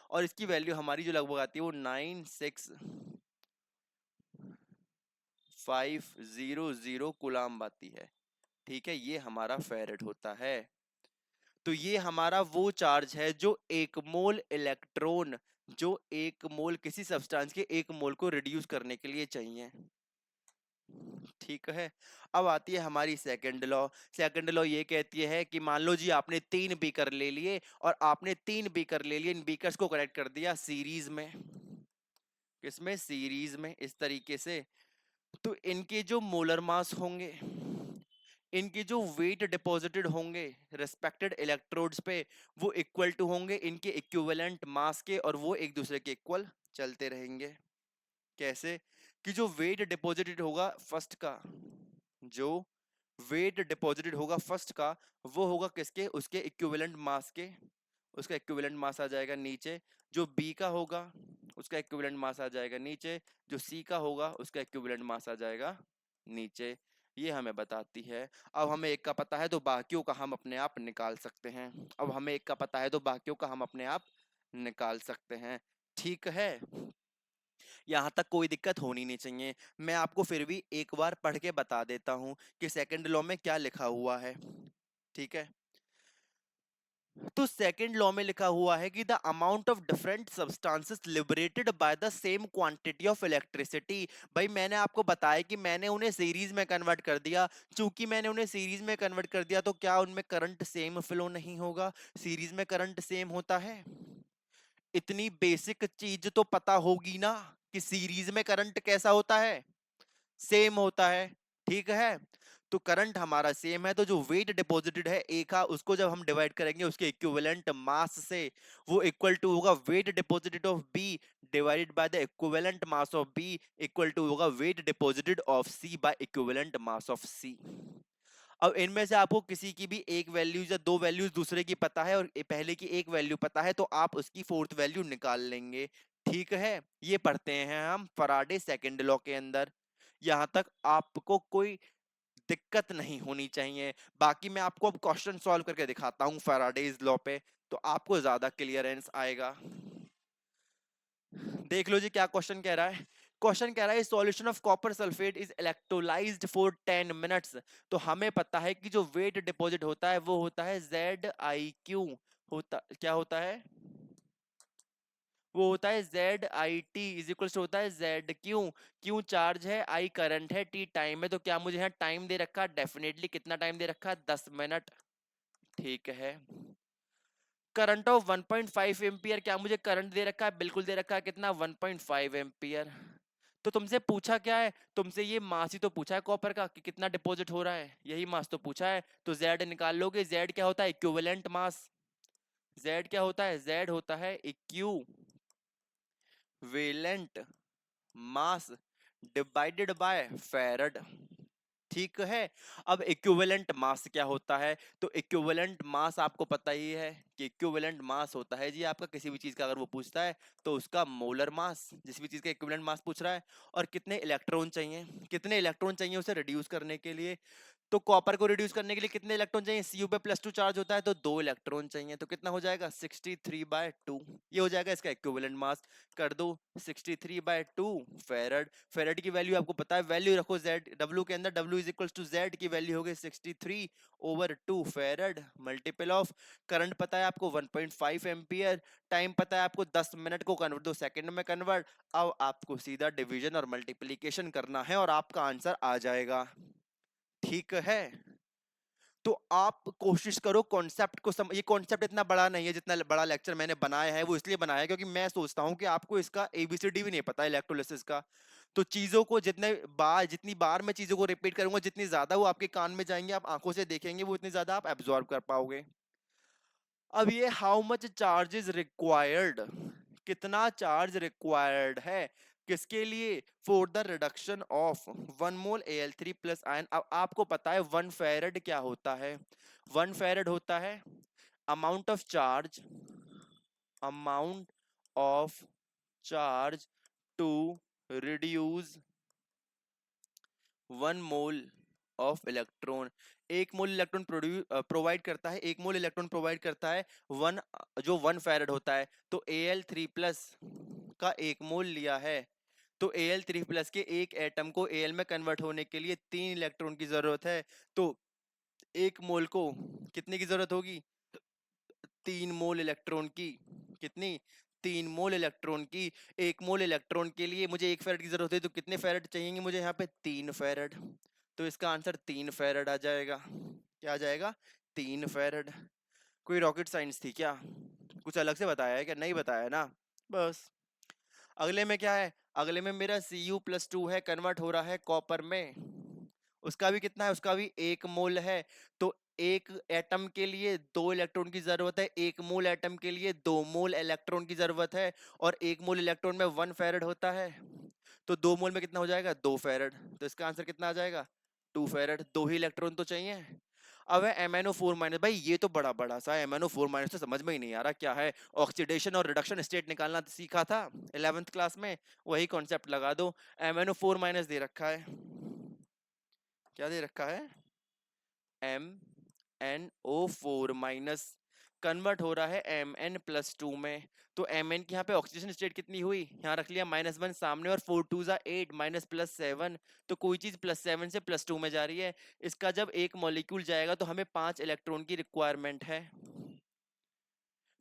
और इसकी वैल्यू हमारी जो लगभग आती है वो 96500 कूलाम्ब आती है। ठीक है, ये हमारा फेरेड होता है। तो ये हमारा वो चार्ज है जो एक मोल इलेक्ट्रॉन, जो एक मोल किसी सब्सटेंस के एक मोल को रिड्यूस करने के लिए चाहिए। ठीक है, अब आती है हमारी सेकंड लॉ। सेकंड लॉ ये कहती है कि मान लो जी आपने 3 बीकर ले लिए, और आपने 3 बीकर ले लिए, इन बीकर्स को कनेक्ट कर दिया सीरीज में। किसमें, सीरीज में, इस तरीके से। तो इनके जो मोलर मास होंगे, इनके जो वेट डिपॉजिटेड होंगे रिस्पेक्टेड इलेक्ट्रोड्स पे, वो इक्वल टू होंगे इनके इक्विवेलेंट मास के, और वो एक दूसरे के इक्वल चलते रहेंगे। कैसे, कि जो वेट डिपॉजिटेड होगा फर्स्ट का, जो वेट डिपॉजिटेड होगा फर्स्ट का, वो होगा किसके, उसके इक्विवेलेंट मास के, उसका इक्विवेलेंट मास आ जाएगा नीचे। जो बी का होगा उसका इक्विवेलेंट मास आ जाएगा नीचे। जो सी का होगा उसका इक्विवेलेंट मास आ जाएगा नीचे। ये हमें बताती है। अब हमें एक का पता है तो बाकियों का हम अपने आप निकाल सकते हैं। अब हमें एक का पता है तो बाकियों का हम अपने आप निकाल सकते हैं। ठीक है, यहाँ तक कोई दिक्कत होनी नहीं चाहिए। मैं आपको फिर भी एक बार पढ़ के बता देता हूँ कि सेकंड लॉ में क्या लिखा हुआ है। ठीक है, तो सेकंड लॉ में लिखा हुआ है कि the amount of different substances liberated by the same quantity of electricity. भाई मैंने आपको बताया कि मैंने उन्हें सीरीज में कन्वर्ट कर दिया। चूंकि मैंने उन्हें सीरीज में कन्वर्ट कर दिया, तो क्या उनमें करंट सेम फ्लो नहीं होगा, सीरीज में करंट सेम होता है। इतनी बेसिक चीज तो पता होगी ना कि सीरीज में करंट कैसा होता है, सेम होता है। ठीक है, तो करंट हमारा सेम है, तो जो वेट डिपॉजिटेड है ए का, उसको जब हम डिवाइड करेंगे उसके इक्विवेलेंट मास से, वो इक्वल टू होगा weight deposited of B divided by the equivalent mass of B, equal to होगा weight deposited of C by equivalent mass of C. अब इनमें से आपको किसी की भी एक वैल्यूज या दो वैल्यूज दूसरे की पता है, और पहले की एक वैल्यू पता है, तो आप उसकी फोर्थ वैल्यू निकाल लेंगे। ठीक है, ये पढ़ते हैं हम फराडे सेकंड लॉ के अंदर। यहां तक आपको कोई दिक्कत नहीं होनी चाहिए। बाकी मैं आपको अब क्वेश्चन सॉल्व करके दिखाता हूं फैराडेज लॉ पे, तो आपको ज्यादा क्लियरेंस आएगा। देख लो जी क्या क्वेश्चन कह रहा है। क्वेश्चन कह रहा है solution of copper sulphate is electrolysed for 10 minutes. तो हमें पता है कि जो वेट डिपॉजिट होता है वो होता है ZIQ। होता क्या होता है, वो होता है ZIT = होता है ZQ। क्यू चार्ज है, I करंट है, T टाइम है। तो क्या मुझे यहाँ टाइम दे रखा है, डेफिनेटली कितना टाइम दे रखा है, 10 मिनट। ठीक है, करंट ऑफ 1.5 एम्पियर, क्या मुझे करंट दे रखा है, बिल्कुल दे रखा है, कितना, 1.5 एम्पियर। तो तुमसे पूछा क्या है, तुमसे ये मास ही तो पूछा है कॉपर का कि कितना डिपॉजिट हो रहा है, यही मास तो पूछा है। तो जेड निकाल लोगे। जेड क्या होता है, इक्विवेलेंट मास। जेड क्या होता है, जेड होता है equivalent mass divided by farad. ठीक है, अब इक्विवेलेंट मास क्या होता है, तो इक्विवेलेंट मास आपको पता ही है कि इक्विवेलेंट मास होता है जी आपका, किसी भी चीज का अगर वो पूछता है तो उसका मोलर मास, जिस भी चीज का इक्विवेलेंट मास पूछ रहा है, और कितने इलेक्ट्रॉन चाहिए, कितने इलेक्ट्रॉन चाहिए उसे रिड्यूस करने के लिए। तो कॉपर को रिड्यूस करने के लिए कितने इलेक्ट्रॉन चाहिए? Cu पे +2 चार्ज होता है तो 2 इलेक्ट्रॉन चाहिए, तो कितना हो जाएगा? 63/2। ये हो जाएगा इसका इक्विवेलेंट मास। कर दो 63/2 फेरड। फेरड की वैल्यू आपको पता है, वैल्यू रखो Z W के अंदर, W is equal to Z की वैल्यू हो गई 63/2 फेरड। मल्टीपल ऑफ करंट पता है आपको 1.5 एम्पियर, टाइम पता है आपको 10 मिनट को कन्वर्ट 2 सेकंड में कन्वर्ट। अब आपको सीधा डिवीजन और मल्टीप्लीकेशन करना है और आपका आंसर आ जाएगा। ठीक है, तो आप कोशिश करो कॉन्सेप्ट को ये कॉन्सेप्ट इतना बड़ा नहीं है, जितना बड़ा लेक्चर मैंने बनाया है वो इसलिए बनाया है क्योंकि मैं सोचता हूं कि आपको इसका एबीसीडी भी नहीं पता इलेक्ट्रोलिसिस का। तो चीजों को जितनी बार मैं चीजों को रिपीट करूंगा, जितनी ज्यादा वो आपके कान में जाएंगे, आप आंखों से देखेंगे, वो इतनी ज्यादा आप एब्जॉर्ब कर पाओगे। अब ये how much charge is required, कितना चार्ज रिक्वायर्ड है किसके लिए? For the reduction of 1 mole Al3 plus ion. अब आपको पता है 1 फेरेड क्या होता है? 1 फेरेड होता है amount of charge, amount of charge to reduce 1 mole of electron. 1 mole electron provide करता है, 1 मोल इलेक्ट्रॉन प्रोवाइड करता है वन, जो 1 फेरेड होता है। तो Al3 प्लस का 1 मोल लिया है, तो Al3 प्लस के एक एटम को Al में कन्वर्ट होने के लिए 3 इलेक्ट्रॉन की जरूरत है। तो 1 मोल को कितने की जरूरत होगी? 3 मोल इलेक्ट्रॉन की। कितनी? 3 मोल इलेक्ट्रॉन की। 1 मोल इलेक्ट्रॉन के लिए मुझे 1 फेरेड की जरूरत है, तो कितने फेरेड चाहिए मुझे यहाँ पे? 3 फेरेड। तो इसका आंसर 3 फेरेड आ जाएगा। क्या आ जाएगा? 3 फेरेड। कोई रॉकेट साइंस थी क्या? कुछ अलग से बताया है क्या? नहीं बताया ना, बस। अगले में क्या है? अगले में मेरा Cu+2 है, कन्वर्ट हो रहा है कॉपर में। उसका भी कितना है? उसका भी 1 मोल है। तो एक एटम के लिए 2 इलेक्ट्रॉन की जरूरत है, 1 मोल एटम के लिए 2 मोल इलेक्ट्रॉन की जरूरत है, और 1 मोल इलेक्ट्रॉन में 1 फेरेड होता है। तो 2 मोल में कितना हो जाएगा? 2 फेरेड। तो इसका आंसर कितना आ जाएगा? 2 फेरेड। 2 ही इलेक्ट्रॉन तो चाहिए। अब है MnO4-। भाई ये तो बड़ा बड़ा सा MnO4- तो समझ में ही नहीं आ रहा क्या है। ऑक्सीडेशन और रिडक्शन स्टेट निकालना तो सीखा था 11th क्लास में, वही कॉन्सेप्ट लगा दो। MnO4- दे रखा है, क्या दे रखा है? MnO4- कन्वर्ट हो रहा है Mn+2 में। तो Mn की यहाँ पे ऑक्सीडेशन स्टेट कितनी हुई? यहाँ रख लिया -1 सामने, और 4 2 8 -+7। तो कोई चीज +7 से +2 में जा रही है। इसका जब एक मॉलिक्यूल जाएगा तो हमें 5 इलेक्ट्रॉन की रिक्वायरमेंट है।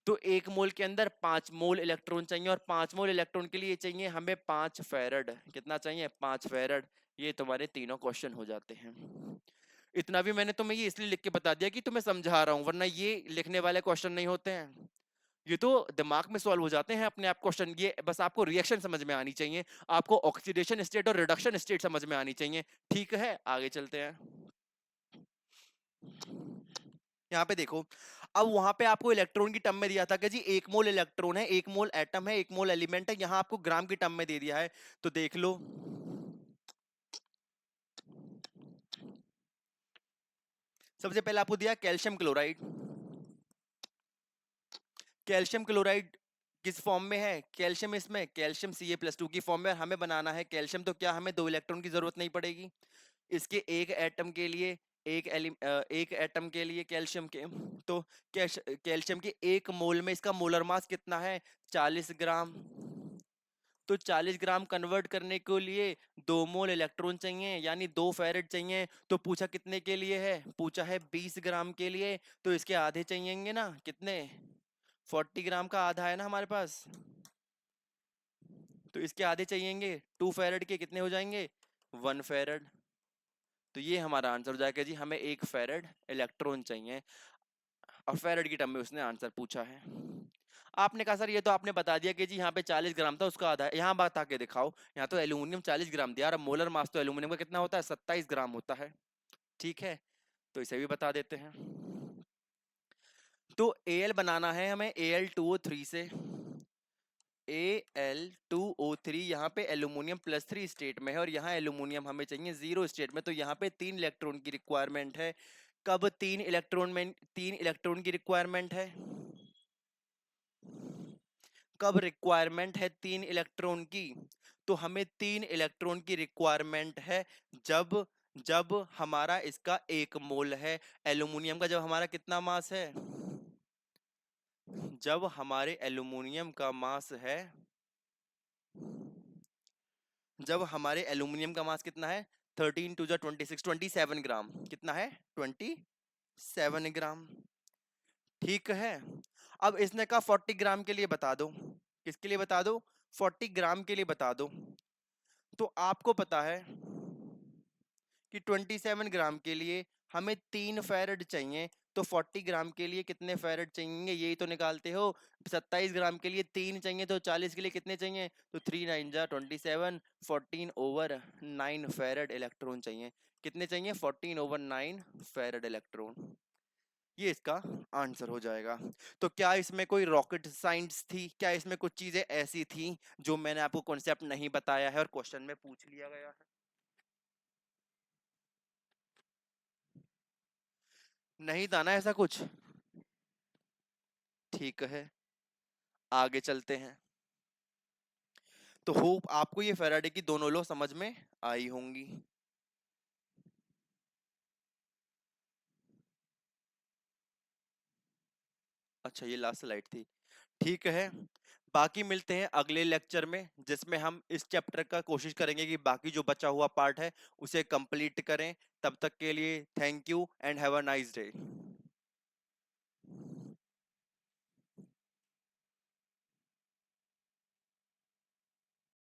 तो 1 मोल के अंदर 5 मोल इलेक्ट्रॉन चाहिए, और 5 मोल इलेक्ट्रॉन के लिए चाहिए हमें 5 फेरेड। कितना चाहिए? 5 फेरेड। ये तुम्हारे तीनों क्वेश्चन हो जाते हैं। इतना भी मैंने तुम्हें ये इसलिए लिख के बता दिया कि तुम्हें समझा रहा हूं, वरना ये लिखने वाले क्वेश्चन नहीं होते हैं। ये तो दिमाग में सॉल्व हो जाते हैं अपने आप क्वेश्चन। ये बस आपको रिएक्शन समझ में आनी चाहिए, आपको ऑक्सीडेशन स्टेट और रिडक्शन स्टेट समझ में आनी चाहिए। ठीक है, आगे चलते हैं। यहाँ पे देखो, अब वहां पे आपको इलेक्ट्रॉन की टर्म में दिया था कि जी 1 मोल इलेक्ट्रॉन है, 1 मोल एटम है, 1 मोल एलिमेंट है। यहाँ आपको ग्राम की टर्म में दे दिया है, तो देख लो। सबसे पहले आपको दिया कैल्शियम क्लोराइड। कैल्शियम क्लोराइड किस फॉर्म में है? कैल्शियम इसमें कैल्शियम Ca+2 की फॉर्म में हमें बनाना है कैल्शियम। तो क्या हमें 2 इलेक्ट्रॉन की जरूरत नहीं पड़ेगी इसके एक एटम के लिए? एक एटम के लिए कैल्शियम के। तो कैल्शियम के 1 मोल में इसका मोलर मास कितना है? 40 ग्राम। तो 40 ग्राम कन्वर्ट करने के लिए 2 मोल इलेक्ट्रॉन चाहिए, यानी 2 फेरेड चाहिए। तो पूछा कितने के लिए है? पूछा है 20 ग्राम के लिए। तो इसके आधे चाहिएंगे ना, कितने? 40 ग्राम का आधा है ना हमारे पास, तो इसके आधे चाहिएंगे। 2 फेरेड के कितने हो जाएंगे? 1 फेरेड। तो ये हमारा आंसर हो जाएगा जी, हमें 1 फेरेड इलेक्ट्रॉन चाहिए। और फेरेड की टर्म में उसने आंसर पूछा है। आपने कहा सर ये तो आपने बता दिया कि जी यहाँ पे 40 ग्राम था, उसका आधा है। यहाँ बता के दिखाओ, यहाँ तो एल्यूमिनियम 40 ग्राम दिया, और मोलर मास तो एल्यूमिनियम का कितना होता है? 27 ग्राम होता है। ठीक है, तो इसे भी बता देते हैं। तो Al बनाना है हमें Al2O3 से। Al2O3 यहाँ पे एल्यूमिनियम +3 स्टेट में है, और यहाँ एल्यूमिनियम हमें चाहिए 0 स्टेट में। तो यहाँ पे 3 इलेक्ट्रॉन की रिक्वायरमेंट है। कब 3 इलेक्ट्रॉन की रिक्वायरमेंट है? कब रिक्वायरमेंट है 3 इलेक्ट्रॉन की? तो हमें 3 इलेक्ट्रॉन की रिक्वायरमेंट है जब जब हमारा इसका 1 मोल है, एल्यूमिनियम का जब हमारा कितना मास है, जब हमारे एल्यूमिनियम का मास है, जब हमारे एल्यूमिनियम का मास कितना है, 13 टू 26, 27 ग्राम, कितना है, 27 ग्राम। ठीक है। अब इसने कहा 40 ग्राम के लिए बता दो, किसके लिए बता दो, 40 ग्राम के लिए बता दो। तो आपको पता है कि 27 ग्राम के लिए हमें 3 फैरड चाहिए, तो 40 ग्राम के लिए कितने फैरड चाहिए, यही तो निकालते हो। 27 ग्राम के लिए 3 चाहिए, तो 40 के लिए कितने चाहिए, तो 3 9 जा 27, 14/9 फैरड इलेक्ट्रॉन चाहिए। कितने चाहिए, 14/9 फैरड इलेक्ट्रॉन। ये इसका आंसर हो जाएगा। तो क्या इसमें कोई रॉकेट साइंस थी, क्या इसमें कुछ चीजें ऐसी थी जो मैंने आपको कॉन्सेप्ट नहीं बताया है और क्वेश्चन में पूछ लिया गया है? नहीं था ना ऐसा कुछ। ठीक है, आगे चलते हैं। तो होप आपको ये फैराडे की दोनों लॉ समझ में आई होंगी। अच्छा, ये लास्ट स्लाइड थी। ठीक है, बाकी मिलते हैं अगले लेक्चर में, जिसमें हम इस चैप्टर का कोशिश करेंगे कि बाकी जो बचा हुआ पार्ट है उसे कंप्लीट करें। तब तक के लिए thank you and have a nice day.